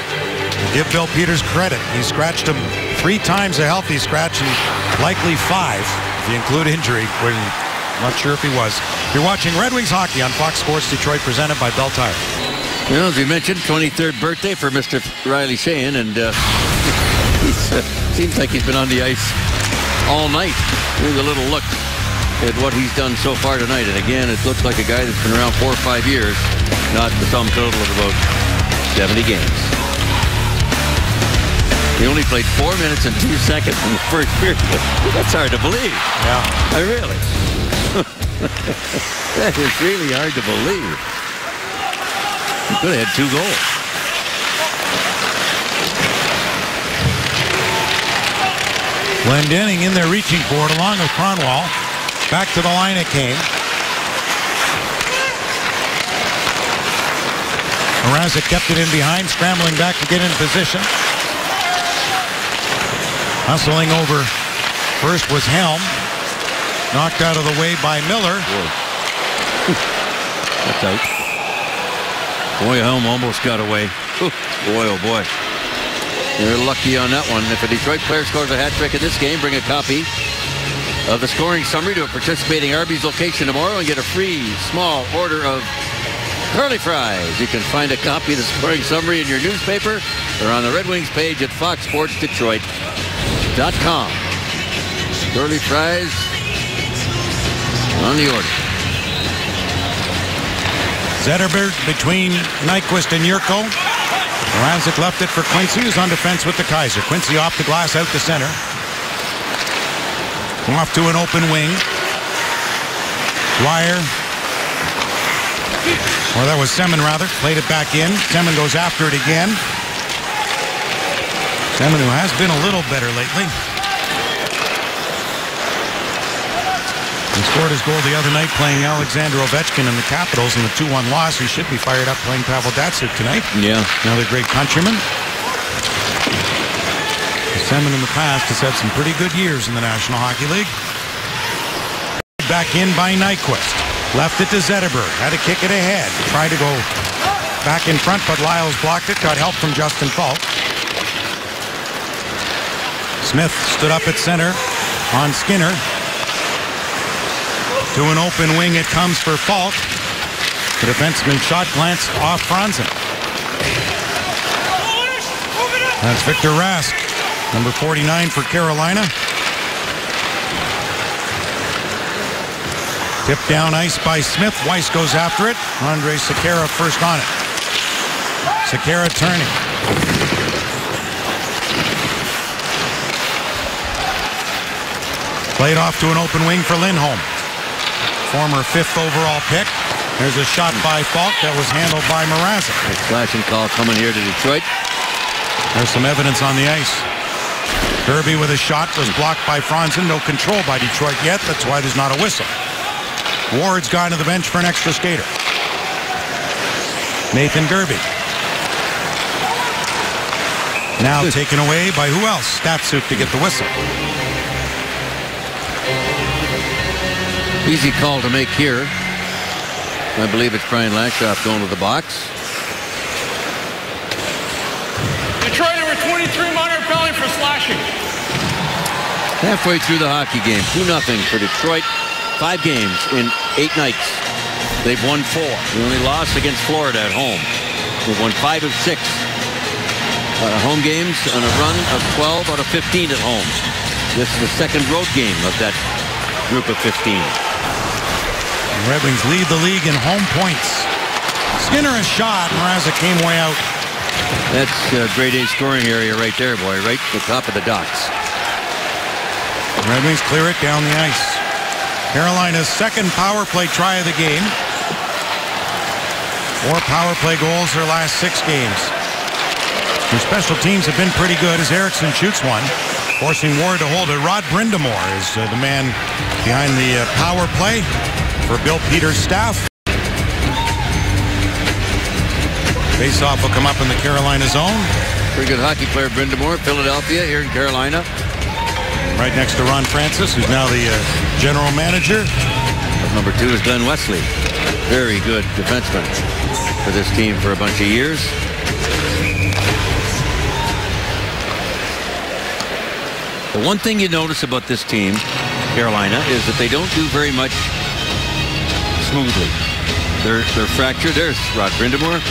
Give Bill Peters credit. He scratched him 3 times a healthy scratch and likely 5 if you include injury. We're not sure if he was. You're watching Red Wings hockey on Fox Sports Detroit, presented by Bell Tire. You know, as we mentioned, 23rd birthday for Mr. Riley Sheahan, and he seems like he's been on the ice all night. Here's a little look at what he's done so far tonight. And again, it looks like a guy that's been around 4 or 5 years, not the sum total of about 70 games. He only played 4 minutes and 2 seconds in the first period. That's hard to believe. Yeah. Really. That is really hard to believe. He could have had 2 goals. Glendening in there reaching for it along with Kronwall. Back to the line it came. Mrazek kept it in behind, scrambling back to get in position. Hustling over. First was Helm. Knocked out of the way by Miller. That's out. Boy, Helm almost got away. Boy, oh boy. You're lucky on that one. If a Detroit player scores a hat trick in this game, bring a copy of the scoring summary to a participating Arby's location tomorrow and get a free small order of curly fries. You can find a copy of the scoring summary in your newspaper or on the Red Wings page at foxsportsdetroit.com. Curly fries on the order. Zetterberg between Nyquist and Yurko. Mrazek left it for Quincy, who's on defense with DeKeyser. Quincy off the glass out to center. Off to an open wing. Dwyer. Or that was Semin, rather. Played it back in. Semin goes after it again. Semin, who has been a little better lately. He scored his goal the other night playing Alexander Ovechkin in the Capitals in the 2-1 loss. He should be fired up playing Pavel Datsuk tonight. Yeah. Another great countryman. Semin in the past has had some pretty good years in the National Hockey League. Back in by Nyquist. Left it to Zetterberg. Had to kick it ahead. Tried to go back in front, but Lyles blocked it. Got help from Justin Falk. Smith stood up at center on Skinner. To an open wing it comes for Falk. The defenseman shot glanced off Franzen. That's Victor Rask, number 49 for Carolina. Tipped down ice by Smith. Weiss goes after it. Andre Sekera first on it. Sekera turning. Played off to an open wing for Lindholm. Former 5th overall pick. There's a shot by Falk that was handled by Mrazek. Flashing call coming here to Detroit. There's some evidence on the ice. Kirby with a shot was blocked by Franzen. No control by Detroit yet. That's why there's not a whistle. Ward's gone to the bench for an extra skater. Nathan Gerby. Now taken away by who else? Datsuk to get the whistle. Easy call to make here. I believe it's Brian Lashoff going to the box. Detroit number 23, minor penalty for slashing. Halfway through the hockey game, 2-0 for Detroit. 5 games in 8 nights. They've won 4. The only loss against Florida at home. They've won 5 of 6 home games on a run of 12 out of 15 at home. This is the second road game of that group of 15. The Red Wings lead the league in home points. Skinner a shot. Mrazek came way out. That's a grade A scoring area right there, boy. Right at the top of the docks. The Red Wings clear it down the ice. Carolina's second power play try of the game. 4 power play goals their last 6 games. Their special teams have been pretty good as Eriksson shoots one, forcing Ward to hold it. Rod Brindamore is the man behind the power play for Bill Peters' staff. Faceoff will come up in the Carolina zone. Pretty good hockey player, Brindamore, Philadelphia, here in Carolina. Right next to Ron Francis, who's now the general manager. Number 2 is Glenn Wesley. Very good defenseman for this team for a bunch of years. The one thing you notice about this team, Carolina, is that they don't do very much smoothly. They're fractured. There's Rod Brindamore,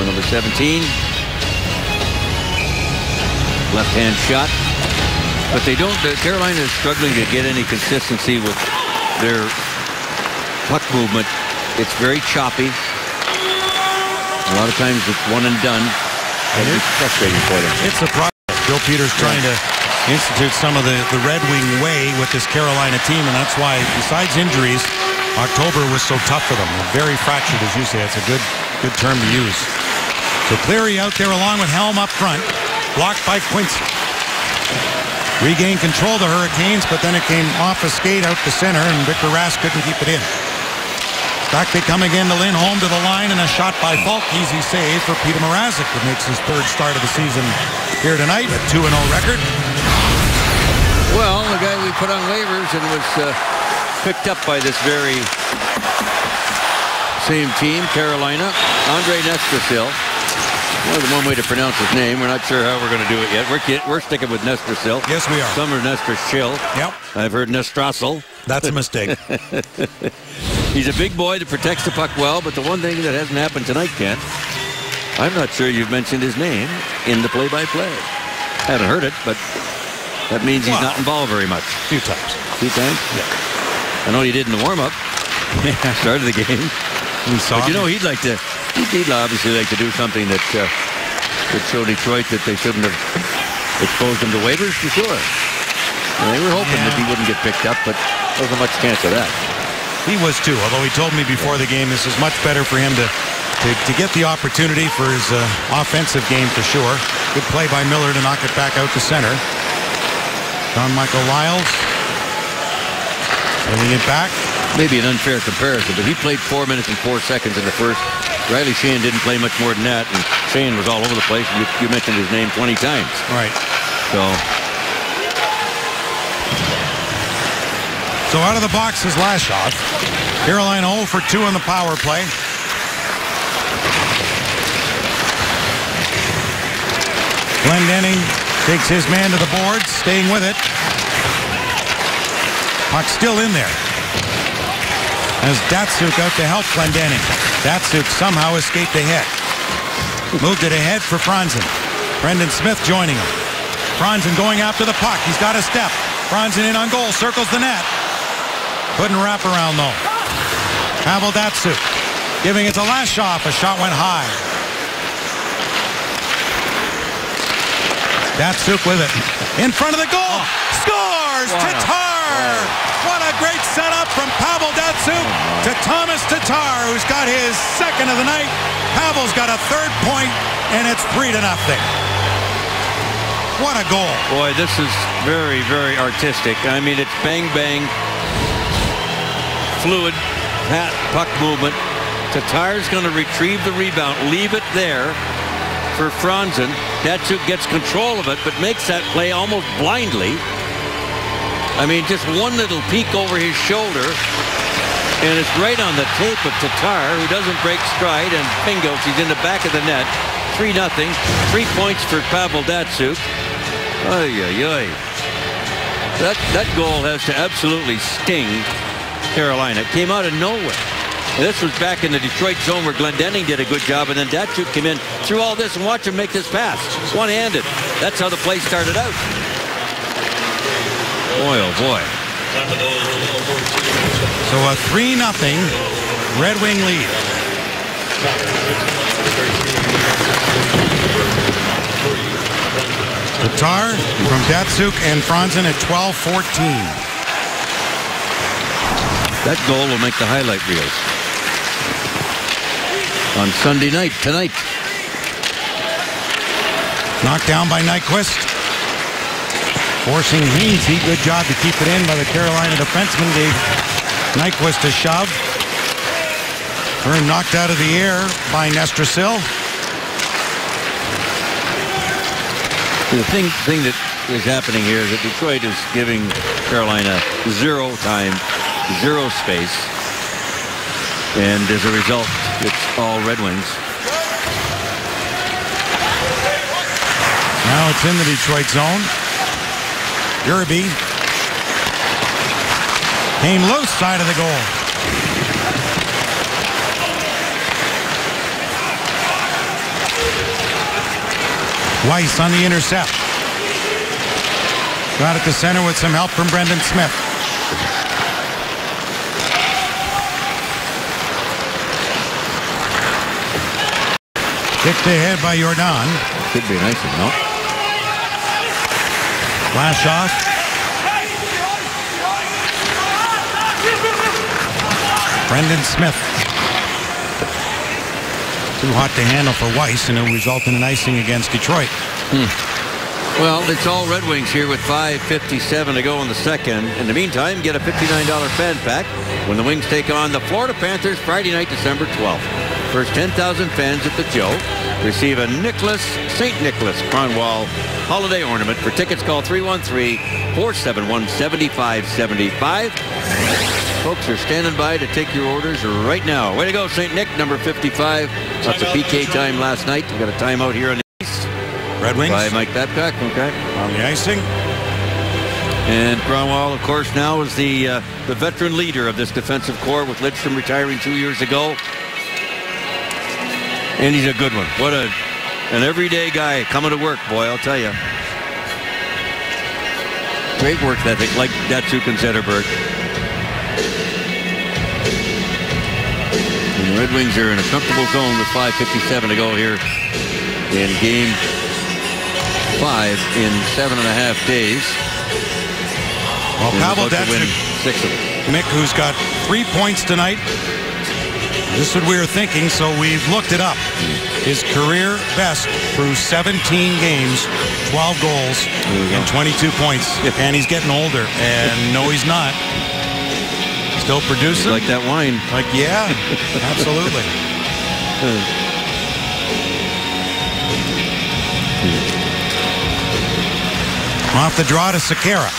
number 17. Left-hand shot. But they don't. Carolina is struggling to get any consistency with their puck movement. It's very choppy. A lot of times it's one and done. And it's frustrating for them. It's a problem. Bill Peters trying to institute some of the Red Wing way with this Carolina team, and that's why, besides injuries, October was so tough for them. Very fractured, as you say. It's a good term to use. So Cleary out there along with Helm up front, blocked by Quincy. Regained control of the Hurricanes, but then it came off a skate out to center, and Victor Rask couldn't keep it in. Back they come again to Lindholm to the line, and a shot by Falk. Easy save for Peter Mrazek, that makes his 3rd start of the season here tonight, a 2-0 record. Well, the guy we put on waivers and was picked up by this very same team, Carolina, Andrei Nestrasil. Well, the one way to pronounce his name. We're not sure how we're going to do it yet. We're sticking with Nestrasil. Yes, we are. Some are Nestrasil. Yep. I've heard Nestrasil. That's a mistake. He's a big boy that protects the puck well, but the one thing that hasn't happened tonight, Ken, I'm not sure you've mentioned his name in the play-by-play. Haven't heard it, but that means he's not involved very much. A few times. Few times? Yeah. I know he did in the warm-up. Started the game. But you know, he'd obviously like to do something that would show Detroit that they shouldn't have exposed him to waivers, for sure. And they were hoping that he wouldn't get picked up, but there wasn't much chance of that. He was too, although he told me before the game this is much better for him to get the opportunity for his offensive game, for sure. Good play by Miller to knock it back out to center. John Michael Lyles bringing it back. Maybe an unfair comparison, but he played 4 minutes and 4 seconds in the first. Riley Sheahan didn't play much more than that, and Sheahan was all over the place. You mentioned his name 20 times. Right. So out of the box is Lashoff. Carolina 0 for 2 on the power play. Glendening takes his man to the boards, staying with it. Puck still in there. As Datsuk out to help Glendening. Datsuk somehow escaped a hit. Moved it ahead for Franzen. Brendan Smith joining him. Franzen going after the puck. He's got a step. Franzen in on goal. Circles the net. Couldn't wrap around though. Pavel Datsuk giving it to Lashoff. A shot went high. Datsuk with it. In front of the goal. Scores! Tatar! What a great setup from Pavel Datsuk to Thomas Tatar, who's got his 2nd of the night. Pavel's got a 3rd point, and it's 3-0. What a goal. Boy, this is very, very artistic. I mean, it's bang, bang, fluid puck movement. Tatar's going to retrieve the rebound, leave it there for Franzen. Datsyuk gets control of it, but makes that play almost blindly. I mean, just one little peek over his shoulder, and it's right on the tape of Tatar, who doesn't break stride, and bingo, she's in the back of the net. 3-0. 3 points for Pavel Datsyuk. Ay, ay, ay. That goal has to absolutely sting Carolina. It came out of nowhere. And this was back in the Detroit zone where Glendening did a good job, and then Datsyuk came in through all this, and watch him make this pass. One-handed. That's how the play started out. Boy, oh boy. So a 3-0 Red Wing lead. Tatar from Datsyuk and Franzen at 12-14. That goal will make the highlight reels on Sunday night, tonight. Knocked down by Nyquist. Forcing Hainsey. Good job to keep it in by the Carolina defenseman. Gave Nyquist a shove. Turn knocked out of the air by Nestrasil. The thing that is happening here is that Detroit is giving Carolina 0 time, 0 space. And as a result, it's all Red Wings. Now it's in the Detroit zone. Gerby came loose, side of the goal. Weiss on the intercept. Got it to center with some help from Brendan Smith. Kicked ahead by Jordan. Could be nice, no? Flash off. Brendan Smith. Too hot to handle for Weiss, and it will result in an icing against Detroit. Well, it's all Red Wings here with 5:57 to go in the second. In the meantime, get a $59 fan pack when the Wings take on the Florida Panthers Friday night, December 12th. First 10,000 fans at the Joe receive a St. Nicholas Kronwall holiday ornament. For tickets, call 313-471-7575. Folks are standing by to take your orders right now. Way to go, St. Nick, number 55. Lots of PK time last night. We got a timeout here on the East. Red Wings. By Mike Babcock, okay. On the icing. And Kronwall, of course, now is the veteran leader of this defensive corps, with Lidstrom retiring 2 years ago. And he's a good one. What an everyday guy coming to work, boy, I'll tell you. Great work ethic, like Datsyuk and Zetterberg. And the Red Wings are in a comfortable zone with 5:57 to go here in game 5 in 7.5 days. Well, Pavel Datsyuk, 6 of them. Mick, who's got 3 points tonight. This is what we were thinking, so we've looked it up. His career best through 17 games, 12 goals, and 22 points. And he's getting older. And no, he's not. Still producing. Like that wine. Like, yeah, absolutely. Off the draw to Sekera.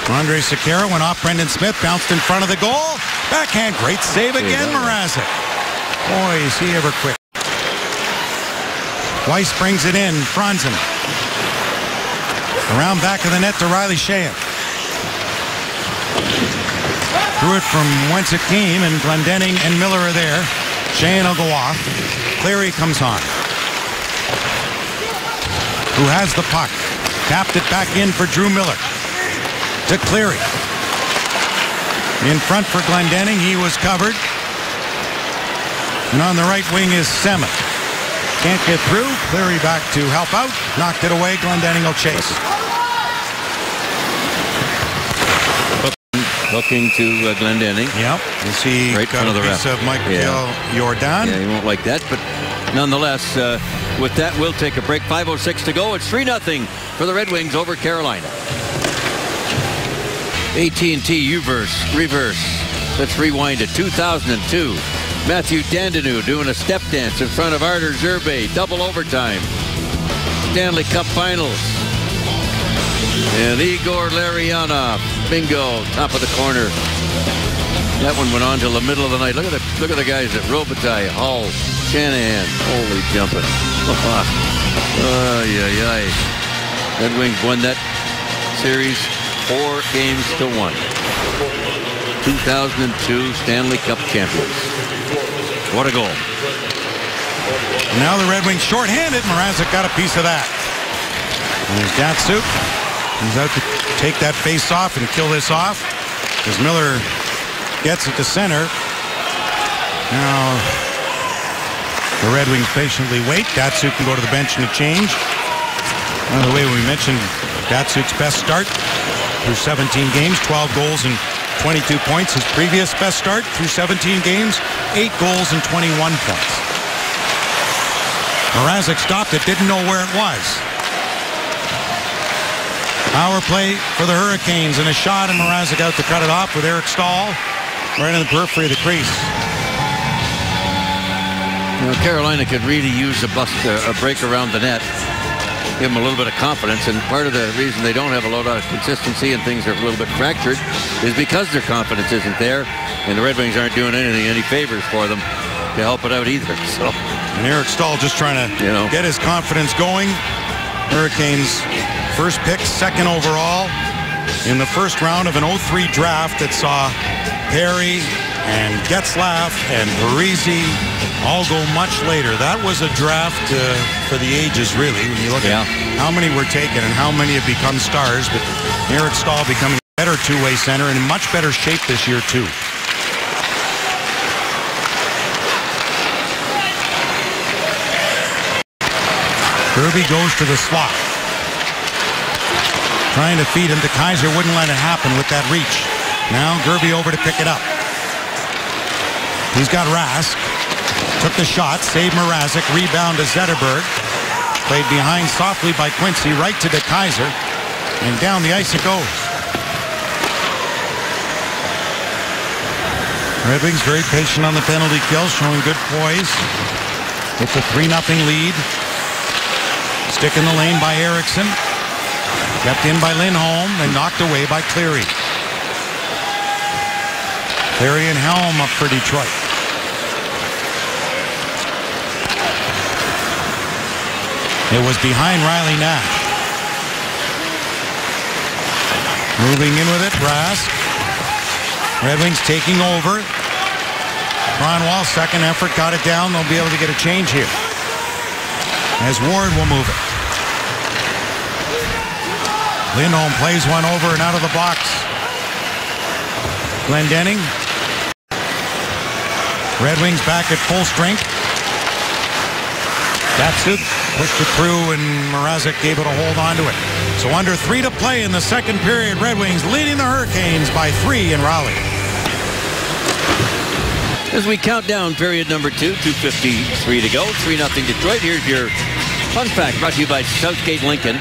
Andre Sekera went off Brendan Smith, bounced in front of the goal. Backhand, great save again, Mrazek. Boy, is he ever quick. Weiss brings it in, Franzen. Around back of the net to Riley Sheahan. Threw it from whence it came, and Glendening and Miller are there. Sheahan will go off. Cleary comes on. Who has the puck. Tapped it back in for Drew Miller. To Cleary. In front for Glendening. He was covered. And on the right wing is Semin. Can't get through. Cleary back to help out. Knocked it away. Glendening will chase. Looking to Glendening. Yep. You see right got a piece of Michael Jordan. Yeah, he won't like that, but nonetheless, with that, we'll take a break. 5:06 to go. It's 3-0 for the Red Wings over Carolina. AT&T reverse. Let's rewind to 2002. Matthew Dandanu doing a step dance in front of Artur Zerbe. Double overtime. Stanley Cup Finals. And Igor Larionov. Bingo. Top of the corner. That one went on till the middle of the night. Look at the guys at Robitaille, Hull, Shanahan. Holy jumping. Red Wings won that series 4-1. 2002 Stanley Cup champions. What a goal. Now the Red Wings shorthanded. Mrazek got a piece of that. And there's Datsyuk. He's out to take that face off and kill this off. As Miller gets it to center. Now the Red Wings patiently wait. Datsyuk can go to the bench and a change. By the way, we mentioned Datsuk's best start through 17 games, 12 goals and 22 points. His previous best start through 17 games, 8 goals and 21 points. Mrazek stopped it, didn't know where it was. Power play for the Hurricanes, and a shot, and Mrazek out to cut it off with Eric Stahl right in the periphery of the crease. You know, Carolina could really use a break around the net. Give them a little bit of confidence, and part of the reason they don't have a lot of consistency and things are a little bit fractured is because their confidence isn't there, and the Red Wings aren't doing any favors for them to help it out either. So, and Eric Stahl just trying to get his confidence going. Hurricanes first pick, second overall in the first round of an 2003 draft that saw Perry and Getzlaf and Parise all go much later. That was a draft for the ages, really, when you look at how many were taken and how many have become stars. But Eric Stahl becoming a better two-way center and in much better shape this year, too. Kirby goes to the slot. Trying to feed him to Kaiser, wouldn't let it happen with that reach. Now Gerby over to pick it up. He's got Rask. Took the shot, saved Mrazek, rebound to Zetterberg. Played behind softly by Quincy, right to DeKaiser. And down the ice it goes. Red Wings very patient on the penalty kill, showing good poise. It's a 3-0 lead. Stick in the lane by Eriksson. Kept in by Lindholm and knocked away by Cleary. Cleary and Helm up for Detroit. It was behind Riley Nash. Moving in with it, Rask. Red Wings taking over. Kronwall, second effort, got it down. They'll be able to get a change here. As Ward will move it. Lindholm plays one over and out of the box. Glendening. Red Wings back at full strength. Datsyuk pushed it through and Mrazek able to hold on to it. So under 3 to play in the second period, Red Wings leading the Hurricanes by 3 in Raleigh. As we count down period number 2, 2:53 to go, 3-0 Detroit. Here's your fun fact brought to you by Southgate Lincoln.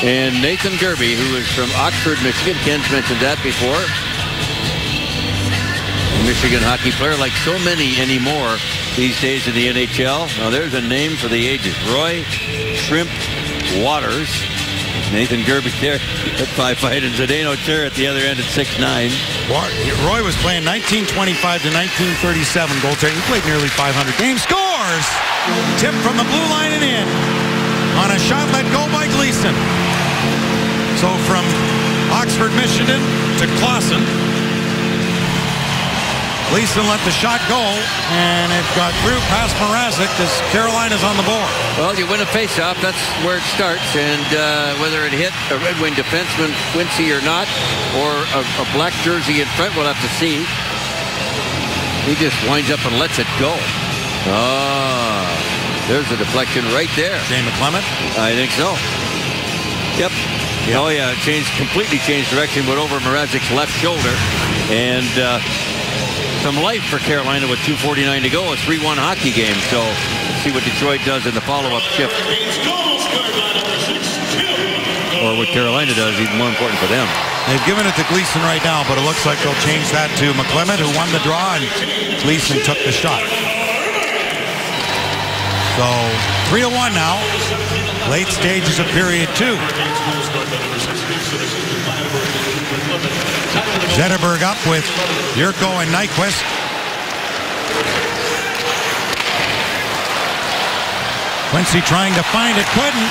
And Nathan Gerby, who is from Oxford, Michigan. Ken's mentioned that before. Michigan hockey player, like so many anymore these days in the NHL. Now there's a name for the ages. Roy Shrimp Waters. Nathan Gerby there at 5'5", and Zdeno Chara at the other end at 6'9". Roy was playing 1925 to 1937 goaltender. He played nearly 500 games. Scores! Tip from the blue line and in on a shot let go by Gleason. So from Oxford, Michigan to Clausen. Gleason let the shot go, and it got through past Mrazek as Carolina's on the board. Well, you win a faceoff, that's where it starts, and whether it hit a Red Wing defenseman, Quincy, or not, or a black jersey in front, we'll have to see. He just winds up and lets it go. There's a deflection right there. Shane McClement? I think so. Yep. Oh, yeah, completely changed direction, went over Mrazek's left shoulder, and some life for Carolina with 2:49 to go, a 3-1 hockey game. So let's see what Detroit does in the follow-up shift. Or what Carolina does, even more important for them. They've given it to Gleason right now, but it looks like they'll change that to McClement, who won the draw, and Gleason took the shot. So 3-1 now. Late stages of period 2. Zetterberg up with Yurko and Nyquist. Quincy trying to find it, couldn't.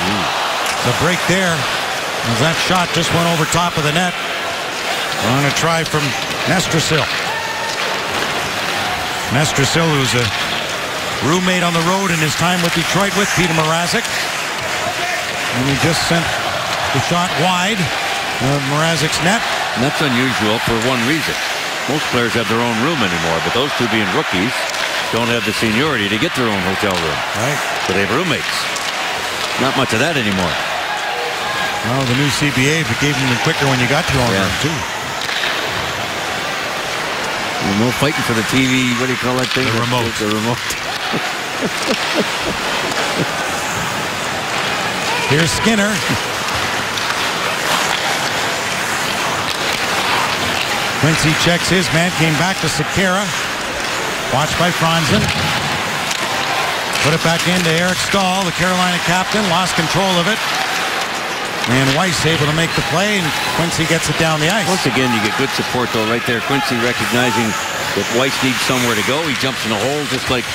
The break there, as that shot just went over top of the net. On a try from Nestrasil. Nestrasil, who's a roommate on the road in his time with Detroit with Peter Mrazek. And he just sent the shot wide of Mrazek's net. And that's unusual for one reason. Most players have their own room anymore, but those two being rookies don't have the seniority to get their own hotel room. Right. So they have roommates. Not much of that anymore. Well, the new CBA gave them the quicker when you got your own room, too. No fighting for the TV, what do you call that thing? The remote. The remote. Here's Skinner. Quincy checks his man, came back to Sekera. Watched by Franzen. Put it back into Eric Stahl, the Carolina captain, lost control of it. And Weiss able to make the play, and Quincy gets it down the ice. Once again, you get good support, though, right there. Quincy recognizing that Weiss needs somewhere to go. He jumps in a hole just like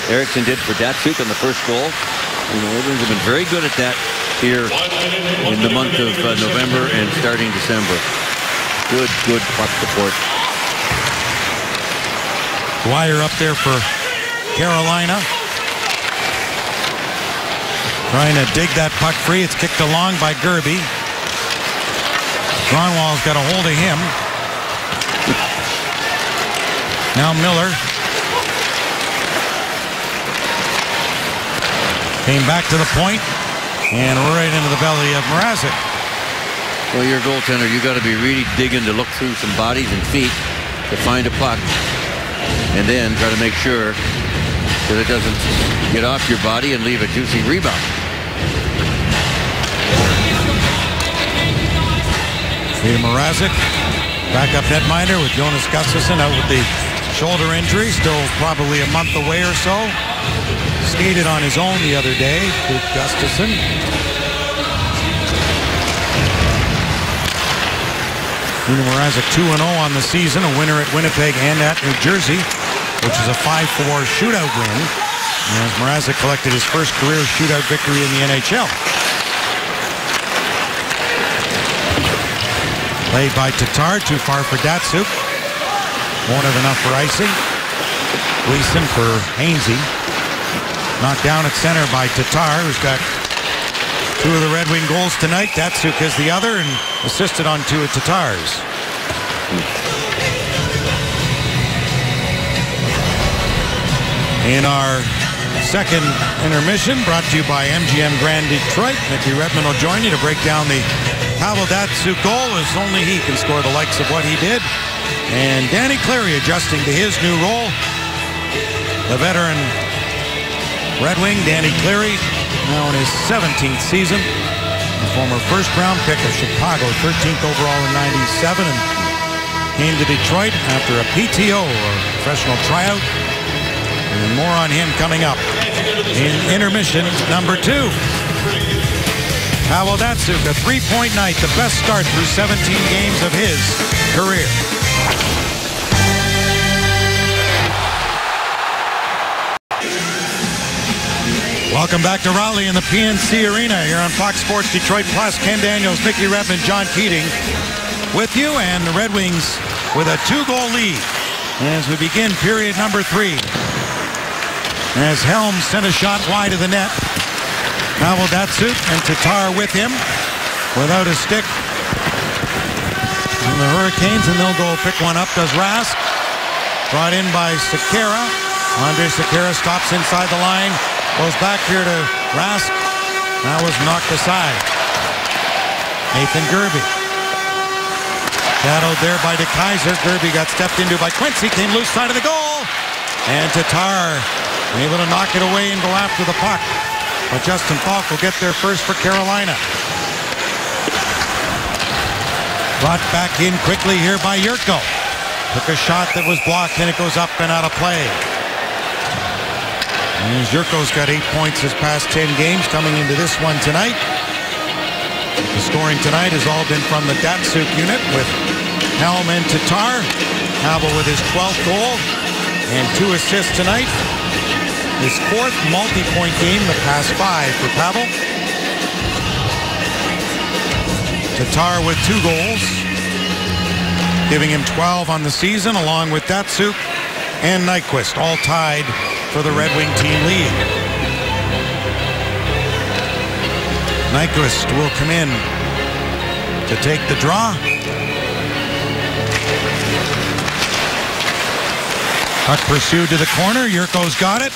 Eriksson did for Datsuk on the first goal. You know, Red Wings have been very good at that here in the month of November and starting December. Good puck support. Dwyer up there for Carolina. Trying to dig that puck free. It's kicked along by Gerby. Gronwall's got a hold of him. Now Miller. Came back to the point and right into the belly of Mrazek. Well, you're a goaltender. You got to be really digging to look through some bodies and feet to find a puck, and then try to make sure that it doesn't get off your body and leave a juicy rebound. Peter Mrazek, backup netminder with Jonas Gustafsson out with the shoulder injury, still probably a month away or so. Skated on his own the other day with Gustafsson. Peter Mrazek 2-0 on the season, a winner at Winnipeg and at New Jersey, which is a 5-4 shootout win, as Mrazek collected his first career shootout victory in the NHL. Played by Tatar, too far for Datsuk. Won't have enough for icing. Gleason for Hainsey. Knocked down at center by Tatar, who's got two of the Red Wing goals tonight. Datsuk is the other, and assisted on two of Tatar's. In our second intermission, brought to you by MGM Grand Detroit. Mickey Redmond will join you to break down the Pavel Datsuk goal, as only he can score the likes of what he did. And Danny Cleary adjusting to his new role. The veteran Red Wing, Danny Cleary, now in his 17th season. The former first-round pick of Chicago, 13th overall in '97, and came to Detroit after a PTO, or professional tryout. And more on him coming up in intermission number 2. Pavel Datsuk, a 3-point night, the best start through 17 games of his career. Welcome back to Raleigh in the PNC Arena here on Fox Sports Detroit Plus. Ken Daniels, Mickey Redmond, John Keating with you, and the Red Wings with a 2-goal lead as we begin period number 3. As Helms sent a shot wide of the net. Pavel Datsuk and Tatar with him without a stick. And the Hurricanes, and they'll go pick one up, does Rask. Brought in by Sekera. Andre Sekera stops inside the line. Goes back here to Rask. That was knocked aside. Nathan Gerby. Shadowed there by DeKeyser. Derby got stepped into by Quincy. Came loose side of the goal. And Tatar able to knock it away and go after the puck. But Justin Falk will get there first for Carolina. Brought back in quickly here by Yurko. Took a shot that was blocked and it goes up and out of play. And Yurko's got 8 points his past 10 games coming into this one tonight. The scoring tonight has all been from the Datsuk unit with Helm and Tatar. Pavel with his 12th goal and 2 assists tonight. His 4th multi-point game in the past 5 for Pavel. Tatar with 2 goals, giving him 12 on the season, along with Datsuk and Nyquist, all tied for the Red Wing team lead. Nyquist will come in to take the draw. Puck pursued to the corner. Yurko's got it.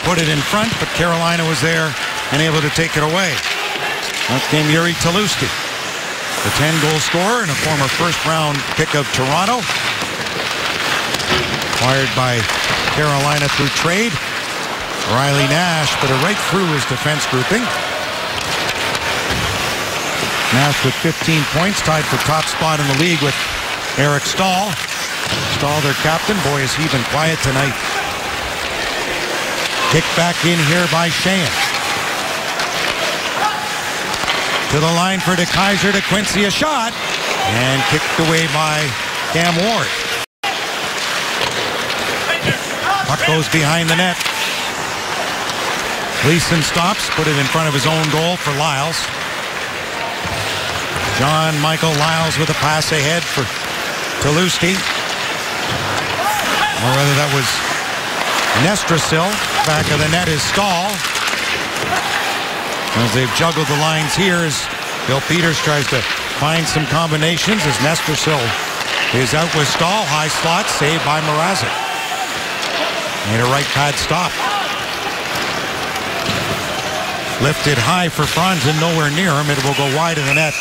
Put it in front, but Carolina was there and able to take it away. Out came Yuri Taluski, the 10-goal scorer and a former first-round pick of Toronto. Acquired by Carolina through trade. Riley Nash put it right through his defense grouping. Nash with 15 points, tied for top spot in the league with Eric Stahl. Stahl, their captain. Boy, is he been quiet tonight. Kicked back in here by Sheahan. To the line for DeKeyser to Quincy, a shot. And kicked away by Cam Ward. Puck goes behind the net. Gleason stops, put it in front of his own goal for Lyles. John Michael Lyles with a pass ahead for Taluski. Or whether that was Nestrasil. Back of the net is Stahl. As they've juggled the lines here as Bill Peters tries to find some combinations as Nestrasil is out with Stahl. High slot, saved by Mrazek. Made a right pad stop. Lifted high for Franzen, nowhere near him. It will go wide of the net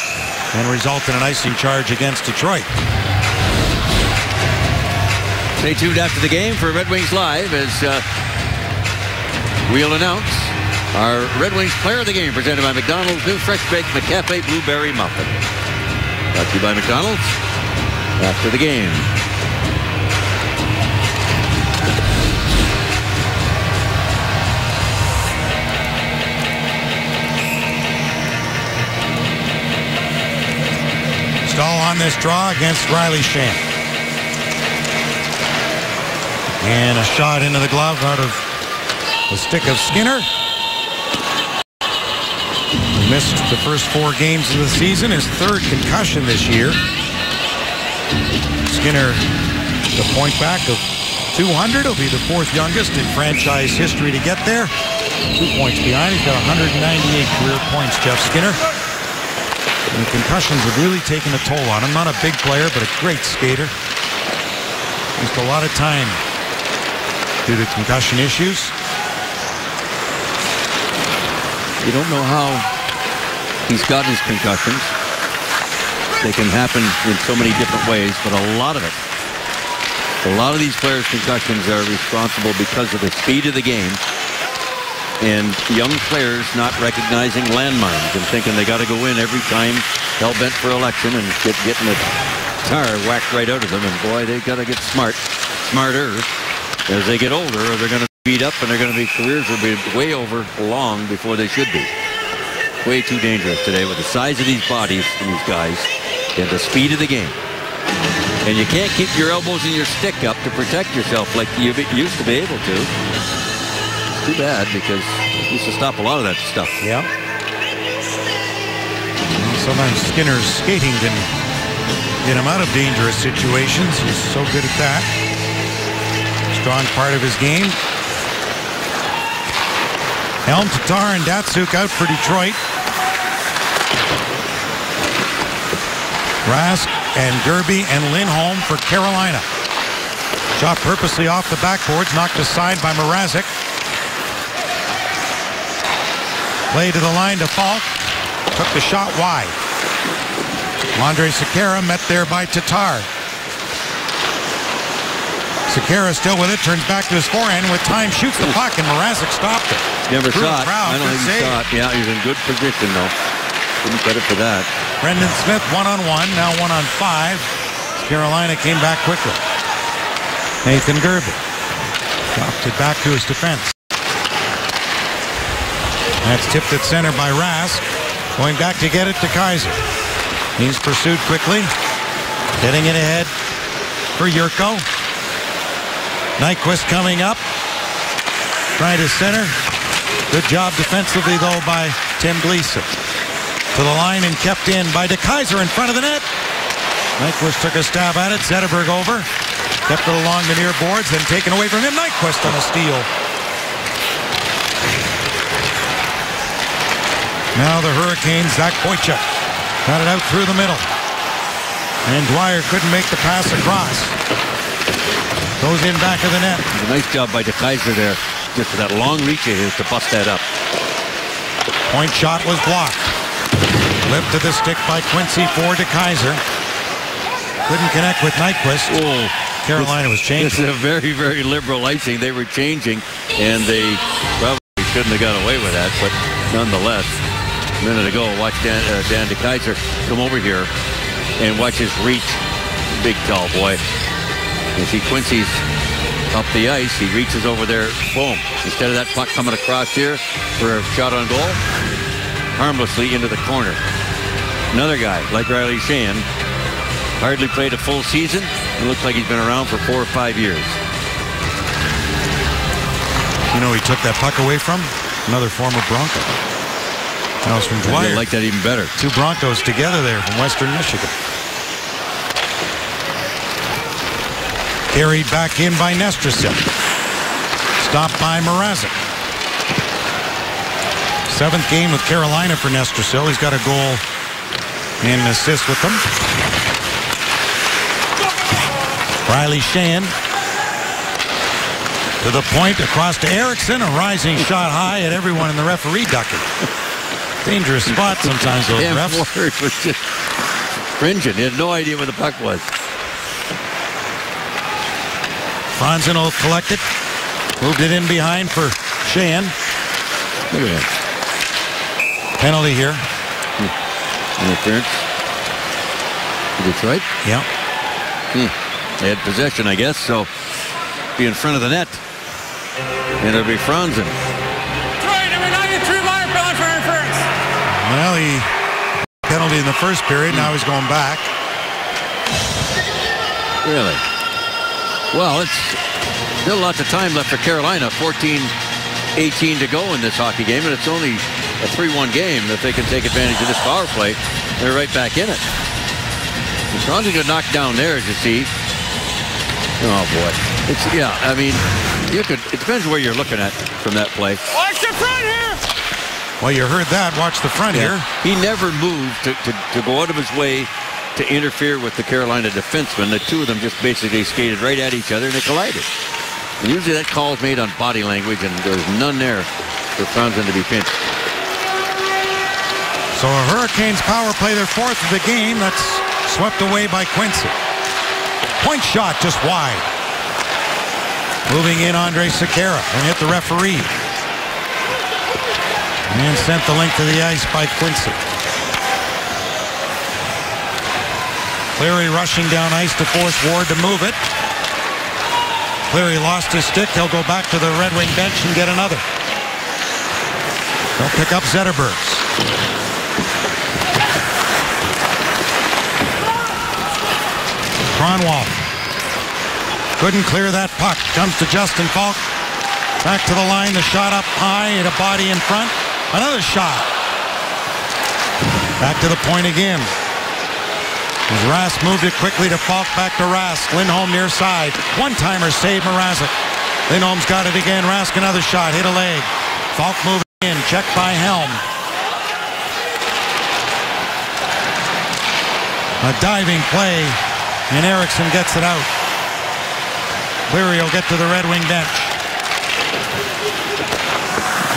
and result in an icing charge against Detroit. Stay tuned after the game for Red Wings Live as we'll announce our Red Wings Player of the Game, presented by McDonald's new Fresh Baked McCafe Blueberry Muffin. Brought to you by McDonald's after the game. Stahl on this draw against Riley Sheahan. And a shot into the glove out of the stick of Skinner. He missed the first 4 games of the season, his 3rd concussion this year. Skinner, the point back of 200, will be the 4th youngest in franchise history to get there. 2 points behind. He's got 198 career points, Jeff Skinner. And the concussions have really taken a toll on him. Not a big player, but a great skater. Missed a lot of time due to concussion issues. You don't know how he's got his concussions. They can happen in so many different ways, but a lot of these players' concussions are responsible because of the speed of the game and young players not recognizing landmines and thinking they got to go in every time, hell-bent for election, and getting the tire whacked right out of them. And boy, they got to get smarter as they get older, or they're going to beat up, and their careers will be way over long before they should be. Way too dangerous today with the size of these bodies, these guys, and the speed of the game. And you can't keep your elbows and your stick up to protect yourself like you used to be able to. It's too bad, because it used to stop a lot of that stuff. Yeah. Sometimes Skinner's skating can get him out of dangerous situations. He's so good at that. Strong part of his game. Helm, Tatar, and Datsuk out for Detroit. Rask and Derby and Lindholm for Carolina. Shot purposely off the backboards, knocked aside by Mrazek. Play to the line to Falk. Took the shot wide. Andre Sekera met there by Tatar. Sekera still with it, turns back to his forehand with time, shoots the puck, and Mrazek stopped it. Never saw it. Crowd, I don't think he saw it. Yeah, he was in good position, though. Couldn't credit for that. Brendan Smith 1-on-1, now 1-on-5. Carolina came back quickly. Nathan Gerby dropped it back to his defense. That's tipped at center by Rask. Going back to get it to Kaiser. He's pursued quickly. Getting it ahead for Yurko. Nyquist coming up. Trying to center. Good job defensively, though, by Tim Gleason. To the line and kept in by DeKaiser in front of the net. Nyquist took a stab at it. Zetterberg over. Kept it along the near boards, then taken away from him. Nyquist on a steal. Now the Hurricanes, Zach Boychuk got it out through the middle. And Dwyer couldn't make the pass across. Goes in back of the net. A nice job by DeKaiser there. Just for that long reach of his to bust that up. Point shot was blocked. Lifted the stick by Quincy for DeKaiser. Couldn't connect with Nyquist. Oh, Carolina was changing. This is a very, very liberal icing. They were changing, and they probably shouldn't have got away with that, but nonetheless, a minute ago, watch Dan DeKaiser come over here and watch his reach. Big, tall boy. You see Quincy's up the ice. He reaches over there. Boom. Instead of that puck coming across here for a shot on goal, harmlessly into the corner. Another guy, like Riley Sheahan, hardly played a full season. It looks like he's been around for 4 or 5 years. You know, he took that puck away from another former Bronco. That was from Dwyer. I like that even better. 2 Broncos together there from Western Michigan. Carried back in by Nestrasil. Stopped by Mrazek. 7th game with Carolina for Nestrasil. He's got a goal and an assist with them. Riley Sheahan to the point, across to Eriksson. A rising shot high at everyone in the referee ducking. Dangerous spot sometimes, those Damn, refs. Ward was just cringing. He had no idea where the puck was. Franzen will collect it. Moved it in behind for Sheahan. Look at that. Penalty here. Interference. Detroit? Yeah. They had possession, I guess, so be in front of the net. And it'll be Franzen. Detroit, number 93, minor penalty for interference. Well, he penalty in the first period. Now he's going back. Really? Well, it's still lots of time left for Carolina. 14-18 to go in this hockey game, and it's only a 3-1 game. If they can take advantage of this power play, they're right back in it. Franzen got knocked down there, as you see. Oh boy, it's I mean, it depends where you're looking at from that play. Watch the front here. Well, you heard that. Watch the front here. He never moved to go out of his way to interfere with the Carolina defenseman. The two of them just basically skated right at each other and they collided. And usually that call is made on body language, and there's none there for Franzen to be pinched. So a Hurricanes power play, their 4th of the game. That's swept away by Quincy. Point shot just wide. Moving in Andre Sekera and hit the referee. And sent the length of the ice by Quincy. Cleary rushing down ice to force Ward to move it. Cleary lost his stick. He'll go back to the Red Wing bench and get another. They'll pick up Zetterbergs. Kronwall couldn't clear that puck. Comes to Justin Falk. Back to the line. The shot up high and a body in front. Another shot. Back to the point again. As Rask moved it quickly to Falk, back to Rask. Lindholm near side. One-timer save Mrazek. Lindholm's got it again. Rask another shot. Hit a leg. Falk moving in. Checked by Helm. A diving play. And Eriksson gets it out. Cleary will get to the Red Wing bench.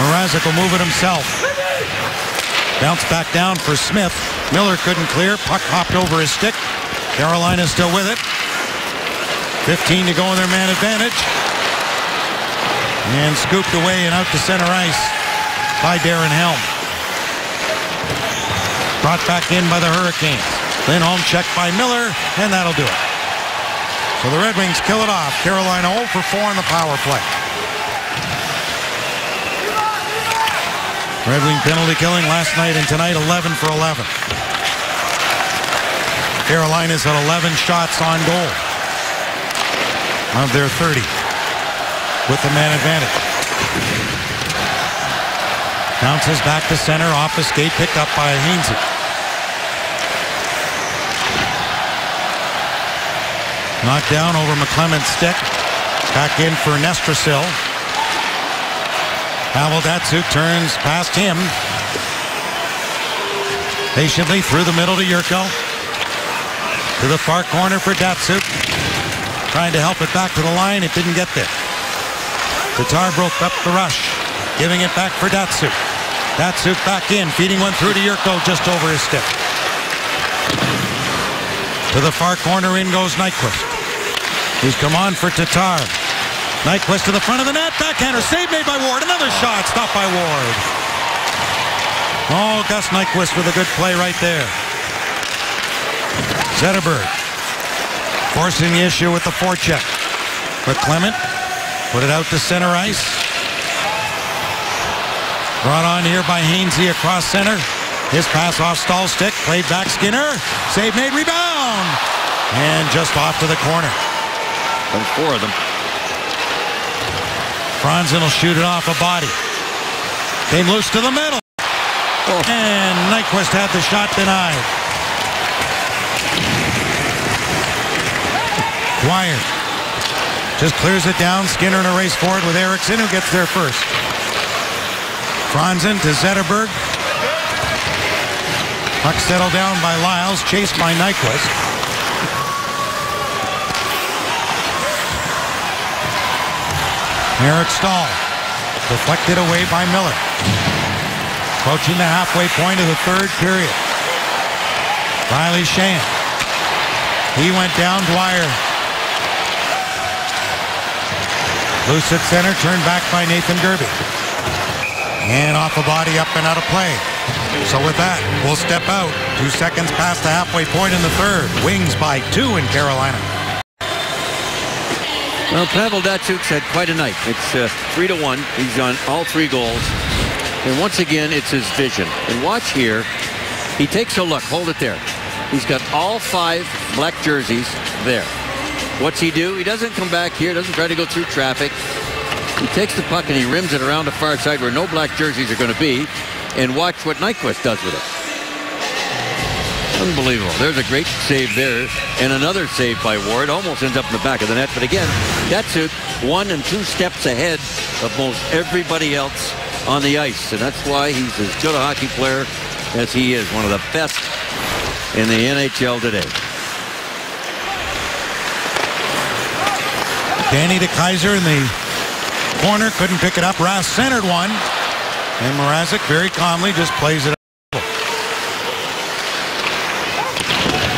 Mrazek will move it himself. Bounce back down for Smith. Miller couldn't clear. Puck hopped over his stick. Carolina still with it. 15 to go in their man advantage. And scooped away and out to center ice by Darren Helm. Brought back in by the Hurricanes. Lindholm checked by Miller, and that'll do it. So the Red Wings kill it off. Carolina 0 for 4 on the power play. Red Wing penalty killing last night and tonight 11 for 11. Carolina's at 11 shots on goal of their 30 with the man advantage. Bounces back to center, off the skate, picked up by Hainsey. Knocked down over McClement's stick. Back in for Nestrasil. Pavel Datsyuk turns past him. Patiently through the middle to Jurco. To the far corner for Datsyuk. Trying to help it back to the line. It didn't get there. Tatar broke up the rush. Giving it back for Datsyuk. Datsyuk back in. Feeding one through to Jurco just over his stick. To the far corner, in goes Nyquist. He's come on for Tatar. Nyquist to the front of the net. Backhander save made by Ward. Another shot stopped by Ward. Oh, Gus Nyquist with a good play right there. Zetterberg forcing the issue with the forecheck. But Clement put it out to center ice. Brought on here by Hainsey across center. His pass off Stahl's stick. Played back Skinner. Save made, rebound. And just off to the corner. There's 4 of them. Franzen will shoot it off a body. Came loose to the middle. Oh. And Nyquist had the shot denied. Dwyer just clears it down. Skinner in a race forward with Eriksson, who gets there first. Franzen to Zetterberg. Puck settled down by Lyles, chased by Nyquist. Eric Stahl deflected away by Miller. Approaching the halfway point of the third period. Riley Shan. He went down. Dwyer. Loose at center, turned back by Nathan Gerby. And off a body, up and out of play. So with that, we'll step out. 2 seconds past the halfway point in the third. Wings by 2 in Carolina. Well, Pavel Datsyuk's had quite a night. It's 3-1. He's on all 3 goals. And once again, it's his vision. And watch here. He takes a look. Hold it there. He's got all 5 black jerseys there. What's he do? He doesn't come back here. Doesn't try to go through traffic. He takes the puck and he rims it around the far side where no black jerseys are going to be. And watch what Nyquist does with it. Unbelievable. There's a great save there. And another save by Ward. Almost ends up in the back of the net. But again, Datsyuk 1 and 2 steps ahead of most everybody else on the ice. And that's why he's as good a hockey player as he is. One of the best in the NHL today. Danny to Kaiser in the corner. Couldn't pick it up. Rask centered one. And Mrazek very calmly just plays it up.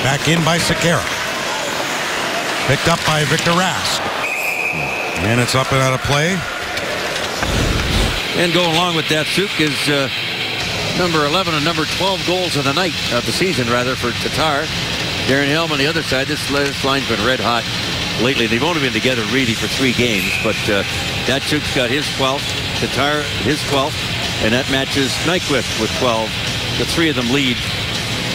Back in by Sekera. Picked up by Victor Rask. And it's up and out of play. And going along with Datsyuk is number 11 and number 12 goals of the night, of the season rather, for Tatar. Darren Helm on the other side. This line's been red hot lately. They've only been together really for 3 games, but Datsyuk's got his 12th, Tatar his 12th, and that matches Nyquist with 12. The 3 of them lead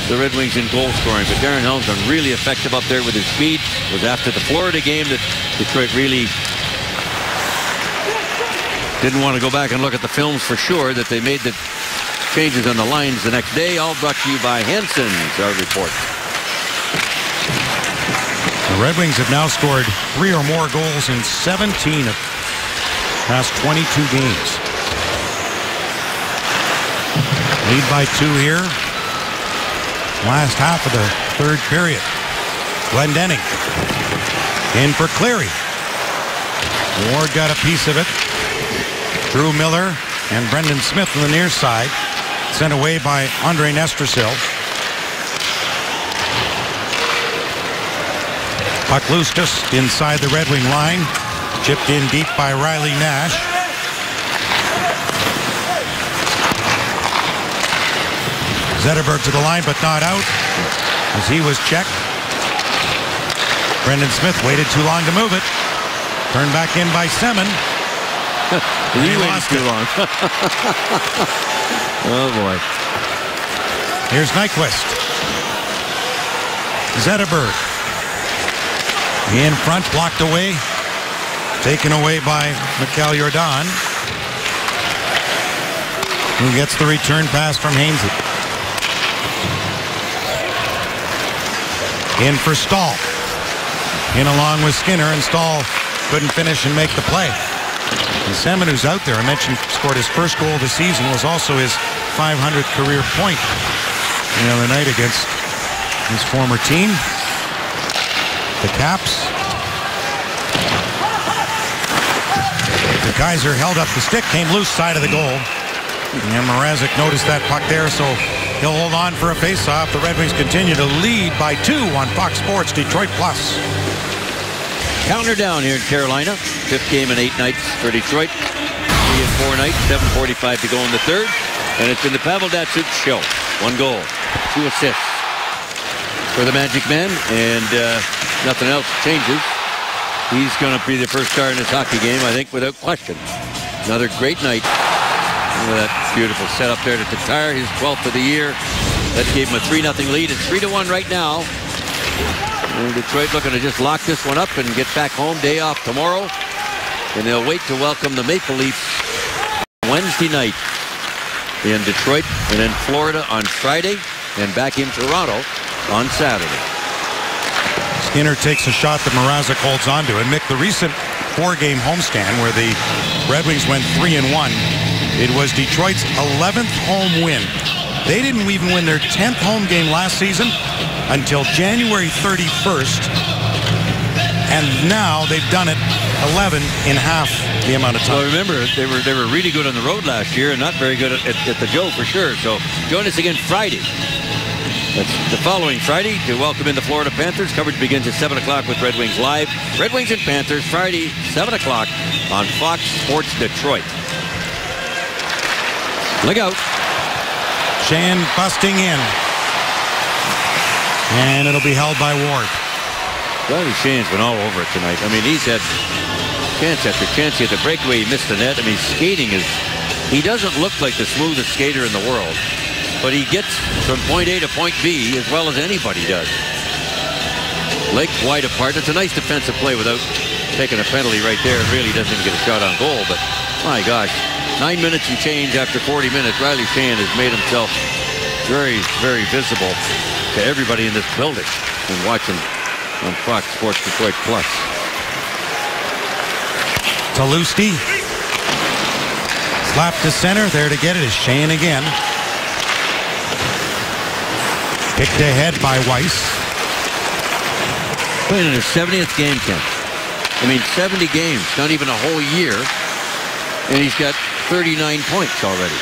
the Red Wings in goal scoring, but Darren Helm's been really effective up there with his speed. It was after the Florida game that Detroit really didn't want to go back and look at the films for sure, that they made the changes on the lines the next day. All brought to you by Hansen's, our report. The Red Wings have now scored 3 or more goals in 17 of past 22 games. Lead by 2 here. Last half of the third period. Glendening in for Cleary. Ward got a piece of it. Drew Miller and Brendan Smith on the near side. Sent away by Andre Nestrasil. Puck loose just inside the Red Wing line. Chipped in deep by Riley Nash. Zetterberg to the line, but not out as he was checked. Brendan Smith waited too long to move it. Turned back in by Semin. He waited too long. Oh, boy. Here's Nyquist. Zetterberg. In front, blocked away. Taken away by Mikhail Jordan, who gets the return pass from Hainsey. In for Stahl. In along with Skinner, and Stahl couldn't finish and make the play. And Semin, who's out there, I mentioned, scored his first goal of the season, was also his 500th career point the other night against his former team, the Caps. The Kaiser held up the stick, came loose side of the goal. And Mrazek noticed that puck there, so he'll hold on for a face-off. The Red Wings continue to lead by 2 on Fox Sports Detroit Plus. Counter down here in Carolina. 5th game in 8 nights for Detroit. 3 and 4 nights, 7:45 to go in the 3rd. And it's been the Pavel Datsyuk show. 1 goal, 2 assists for the Magic Man, and nothing else changes. He's going to be the first star in this hockey game, I think, without question. Another great night. Look at that beautiful setup there to Tatar, his 12th of the year. That gave him a 3-0 lead. It's 3-1 right now. And Detroit looking to just lock this one up and get back home. Day off tomorrow. And they'll wait to welcome the Maple Leafs Wednesday night in Detroit, and then Florida on Friday, and back in Toronto on Saturday. Skinner takes a shot that Mrazek holds on to. And Mick, the recent 4-game homestand where the Red Wings went 3-1, it was Detroit's 11th home win. They didn't even win their 10th home game last season until January 31st. And now they've done it 11 in half the amount of time. Well, remember, they were really good on the road last year and not very good at the Joe for sure. So join us again Friday. That's the following Friday to welcome in the Florida Panthers. Coverage begins at 7 o'clock with Red Wings Live. Red Wings and Panthers, Friday, 7 o'clock on Fox Sports Detroit. Look out. Sheahan busting in. And it'll be held by Ward. Riley Sheahan's been all over it tonight. I mean, he's had chance after chance. He had the breakaway, he missed the net. I mean, skating is... He doesn't look like the smoothest skater in the world. But he gets from point A to point B as well as anybody does. Legs wide apart. It's a nice defensive play without taking a penalty right there. It really doesn't even get a shot on goal. But, my gosh, 9 minutes and change after 40 minutes. Riley Sheahan has made himself very, very visible to everybody in this building and watching on Fox Sports Detroit Plus. Talusti. Slap to center. There to get it is Sheahan again. Picked ahead by Weiss. Playing in his 70th game, Ken. I mean, 70 games, not even a whole year. And he's got 39 points already.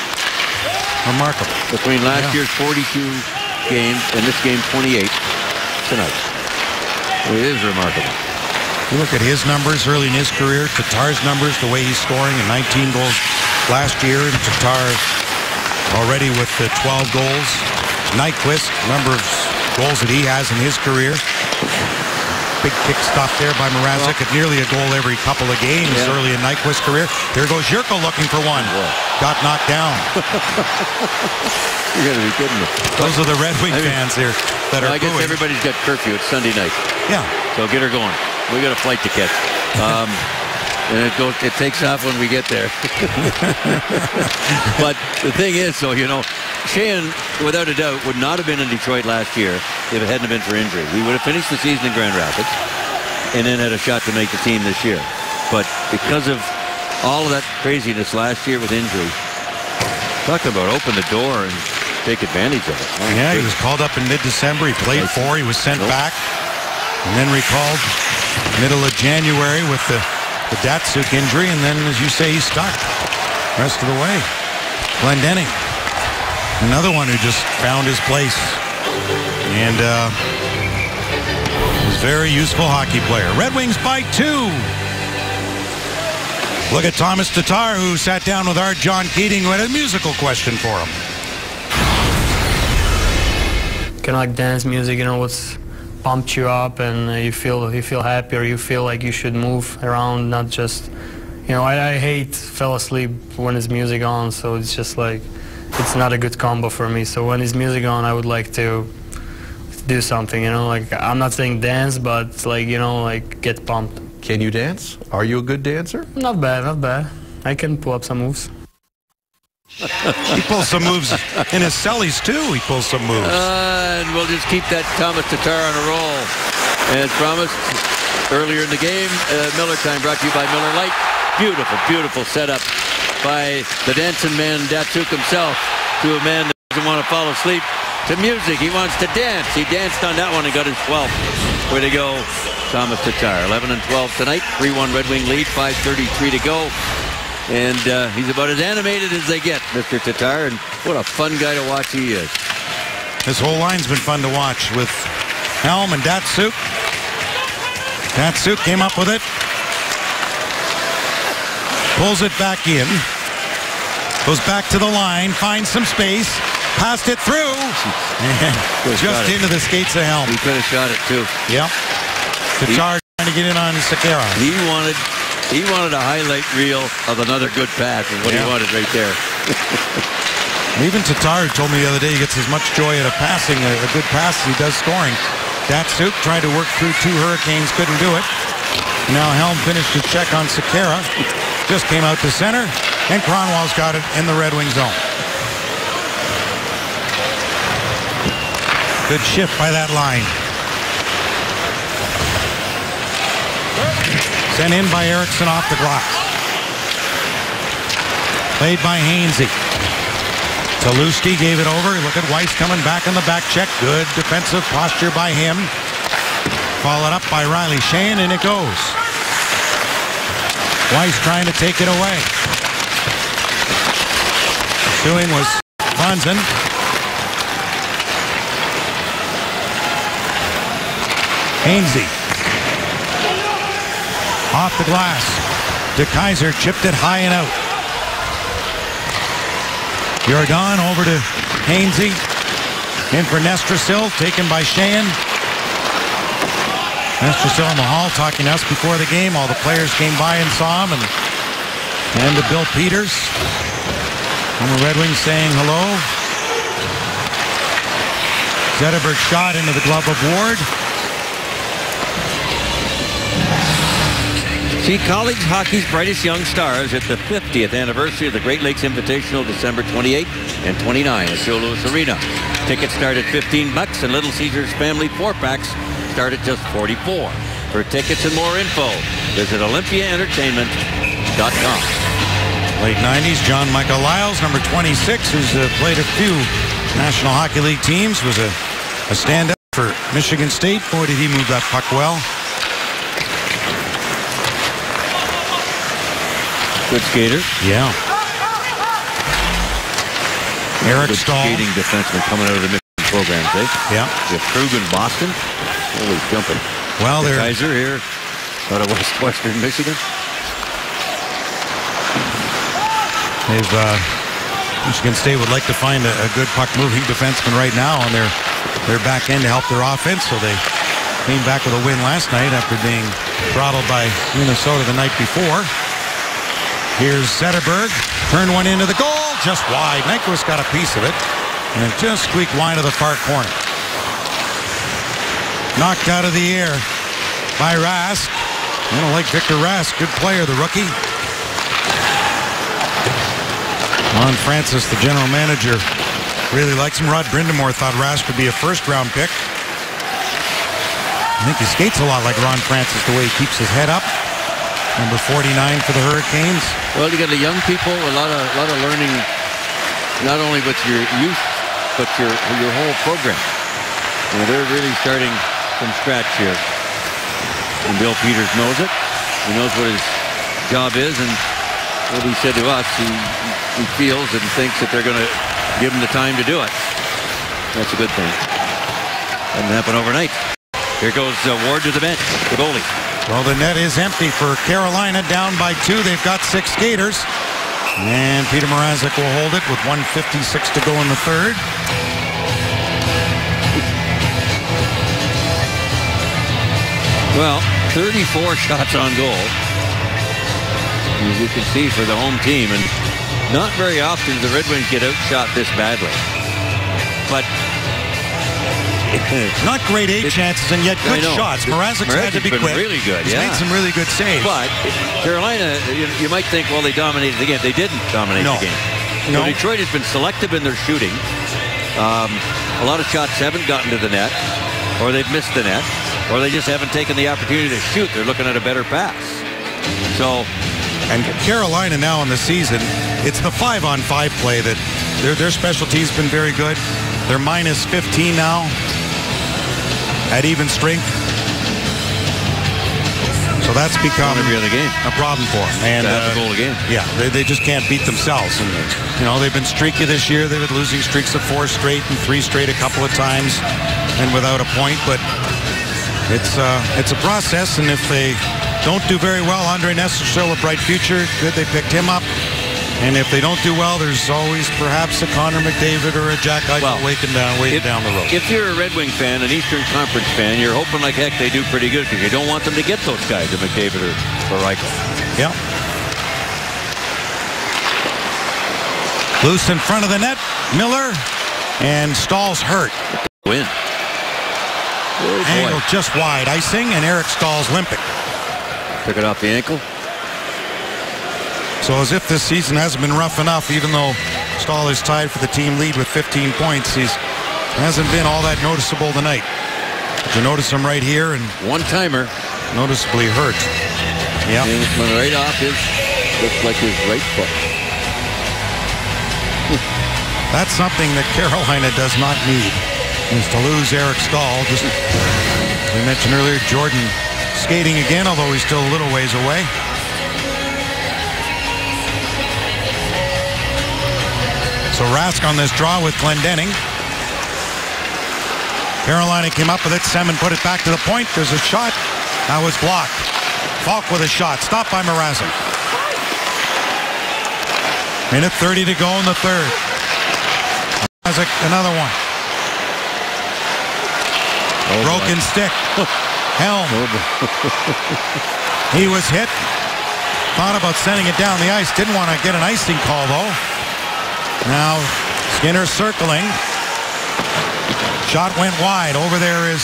Remarkable. Between last year's 42 games and this game 28 tonight. It is remarkable. You look at his numbers early in his career, Tatar's numbers, the way he's scoring, and 19 goals last year, and Tatar already with the 12 goals. Nyquist, number of goals that he has in his career. Big kick stop there by Mrazek at nearly a goal every couple of games early in Nyquist's career. Here goes Jurko looking for one. Got knocked down. You're going to be kidding me. Those are the Red Wing fans here that are I guess booing. everybody's got curfew. It's Sunday night. Yeah. So get her going. We got a flight to catch. And it takes off when we get there. But the thing is, so, you know, Sheahan, without a doubt, would not have been in Detroit last year if it hadn't been for injury. We would have finished the season in Grand Rapids and then had a shot to make the team this year. But because of all of that craziness last year with injury, talking about open the door and take advantage of it. Yeah, he was called up in mid-December. He played 4. He was sent back and then recalled middle of January with the Datsyuk injury. And then, as you say, he's stuck rest of the way. Glendening, another one who just found his place. And Very useful hockey player. Red Wings by 2. Look at Thomas Tatar, who sat down with our John Keating, who had a musical question for him. Kind of like dance music, you know, what's pumped you up and you feel happy, or you feel like you should move around, not just, you know, I hate fall asleep when there's music on, so it's just like, it's not a good combo for me. So when there's music on, I would like to do something, you know, like, I'm not saying dance, but like, you know, like get pumped. Can you dance? Are you a good dancer? Not bad, not bad. I can pull up some moves. He pulls some moves in his cellies too. He pulls some moves. And we'll just keep that Thomas Tatar on a roll. As promised earlier in the game, Miller Time brought to you by Miller Lite. Beautiful, beautiful setup by the dancing man, Datsuk himself, to a man that doesn't want to fall asleep. To music, he wants to dance. He danced on that one and got his 12th. Way to go, Thomas Tatar. 11 and 12 tonight. 3-1 Red Wing lead. 5:33 to go. And he's about as animated as they get, Mr. Tatar. And what a fun guy to watch he is. This whole line's been fun to watch with Helm and Datsuk. Datsuk came up with it. Pulls it back in. Goes back to the line. Finds some space. Passed it through. Just into the skates of Helm. He could have shot it too. Yep. Tatar trying to get in on Sekera. He wanted a highlight reel of another good pass is what he wanted right there. Even Tatar told me the other day he gets as much joy out of passing a good pass as he does scoring. Datsuk tried to work through 2 Hurricanes, couldn't do it. Now Helm finished his check on Sekera. Just came out to center, and Kronwall's got it in the Red Wing zone. Good shift by that line. Sent in by Eriksson off the glass. Played by Hainsey. Taluski gave it over. Look at Weiss coming back on the back check. Good defensive posture by him. Followed up by Riley Sheahan, and it goes. Weiss trying to take it away. Pursuing was Franzen. Hainsey. Off the glass. DeKeyser chipped it high and out. Jordan over to Hainsey. In for Nestrasil, taken by Sheahan. Nestrasil in the hall talking to us before the game. All the players came by and saw him. And to Bill Peters. And the Red Wings saying hello. Zetterberg shot into the glove of Ward. See college hockey's brightest young stars at the 50th anniversary of the Great Lakes Invitational, December 28 and 29 at Joe Louis Arena. Tickets start at $15, and Little Caesars family 4-packs start at just $44. For tickets and more info, visit OlympiaEntertainment.com. Late 90s, John Michael Lyles, number 26, who's played a few National Hockey League teams, was a stand-up for Michigan State. Boy, did he move that puck well. Good skater. Yeah. Eric Good Stahl. skating defenseman coming out of the Michigan programs, eh? Yeah. Jeff Krug in Boston. Holy jumping. Well, they're Kaiser here out of Western Michigan. They've Michigan State would like to find a good puck-moving defenseman right now on their back end to help their offense. So they came back with a win last night after being throttled by Minnesota the night before. Here's Zetterberg. Turned one into the goal. Just wide. Nyquist got a piece of it. And it just squeaked wide of the far corner. Knocked out of the air by Rask. I don't like Victor Rask. Good player, the rookie. Ron Francis, the general manager, really likes him. Rod Brindamore thought Rask would be a first-round pick. I think he skates a lot like Ron Francis, the way he keeps his head up. Number 49 for the Hurricanes. Well, you got the young people, a lot of learning, not only with your youth, but your whole program. You know, they're really starting from scratch here. And Bill Peters knows it. He knows what his job is, and what he said to us, he feels and thinks that they're going to give him the time to do it. That's a good thing. Doesn't happen overnight. Here goes Ward to the bench, the goalie. Well, the net is empty for Carolina, down by 2. They've got 6 skaters. And Peter Mrazek will hold it with 1:56 to go in the third. Well, 34 shots on goal, as you can see, for the home team. And not very often the Red Wings get outshot this badly. But not great chances and yet good shots. Mrazek's had to be been quick. Really good. He's made some really good saves. But Carolina, you might think, well, they dominated the game. They didn't dominate the game. No. So Detroit has been selective in their shooting. A lot of shots haven't gotten to the net, or they've missed the net, or they just haven't taken the opportunity to shoot. They're looking at a better pass. So, and Carolina now in the season, it's the 5-on-5 play that their specialty's been very good. They're minus 15 now at even strength. So that's become every other game a problem for them. And a goal a game. Yeah, they just can't beat themselves. And you know, they've been streaky this year. They've been losing streaks of 4 straight and 3 straight a couple of times, and without a point. But it's a process, and if they don't do very well, Andre Nestor still a bright future. Good, they picked him up. And if they don't do well, there's always perhaps a Connor McDavid or a Jack Eichel waiting down the road. If you're a Red Wing fan, an Eastern Conference fan, you're hoping like heck they do pretty good, because you don't want them to get those guys, a McDavid or Eichel. Yeah. Loose in front of the net, Miller, and Stahl's hurt. Win. Angle just wide, icing, and Eric Stahl's limping. Took it off the ankle. So as if this season hasn't been rough enough, even though Stahl is tied for the team lead with 15 points, he hasn't been all that noticeable tonight. But you notice him right here, and one-timer, noticeably hurt. Yeah, went right off looks like his right foot. That's something that Carolina does not need, is to lose Eric Stahl. Just we mentioned earlier, Jordan skating again, although he's still a little ways away. So Rask on this draw with Glendening. Carolina came up with it. Semin put it back to the point. There's a shot. That was blocked. Falk with a shot. Stopped by Mrazek. Minute 30 to go in the third. Mrazek, another one. Broken stick. Helm. He was hit. Thought about sending it down the ice. Didn't want to get an icing call, though. Now Skinner circling. Shot went wide. Over there is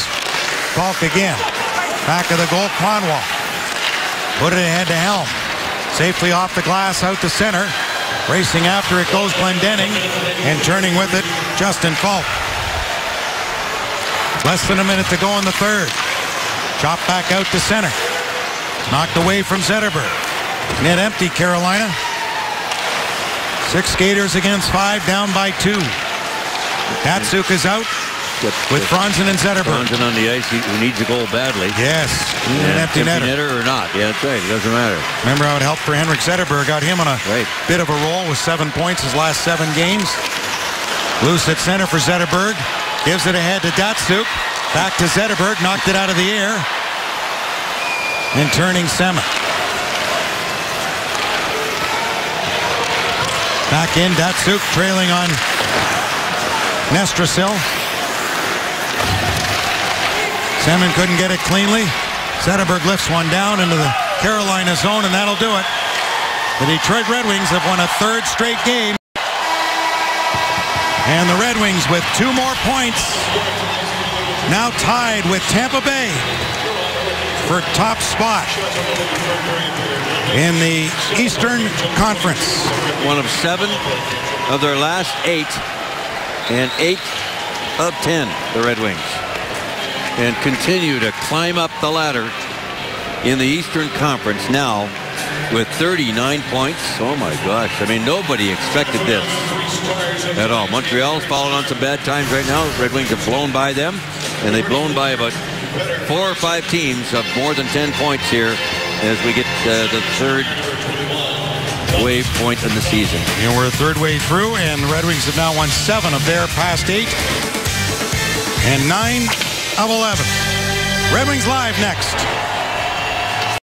Falk again. Back of the goal, Kronwall. Put it ahead to Helm. Safely off the glass, out to center. Racing after it goes Glendening. And turning with it, Justin Falk. Less than a minute to go in the third. Chop back out to center. Knocked away from Zetterberg. Net empty, Carolina. 6 skaters against 5, down by 2. Datsuk is out with Franzen and Zetterberg. Franzen on the ice, who needs a goal badly. Yes, an empty netter or not. Yeah, that's right. It doesn't matter. Remember how it helped for Henrik Zetterberg. Got him on a bit of a roll with 7 points his last 7 games. Loose at center for Zetterberg. Gives it ahead to Datsuk. Back to Zetterberg. Knocked it out of the air. And turning Semin. Back in, Datsuk trailing on Nestrasil. Semin couldn't get it cleanly. Zetterberg lifts one down into the Carolina zone, and that'll do it. The Detroit Red Wings have won a 3rd straight game. And the Red Wings, with 2 more points, now tied with Tampa Bay for top spot in the Eastern Conference. One of 7 of their last 8, and 8 of 10, the Red Wings. And continue to climb up the ladder in the Eastern Conference now with 39 points. Oh my gosh, I mean, nobody expected this at all. Montreal's fallen on some bad times right now. The Red Wings have blown by them, and they've blown by about 4 or 5 teams of more than 10 points here as we get the 3rd wave point in the season. And we're a 3rd way through, and the Red Wings have now won 7 of their past 8 and 9 of 11. Red Wings Live next.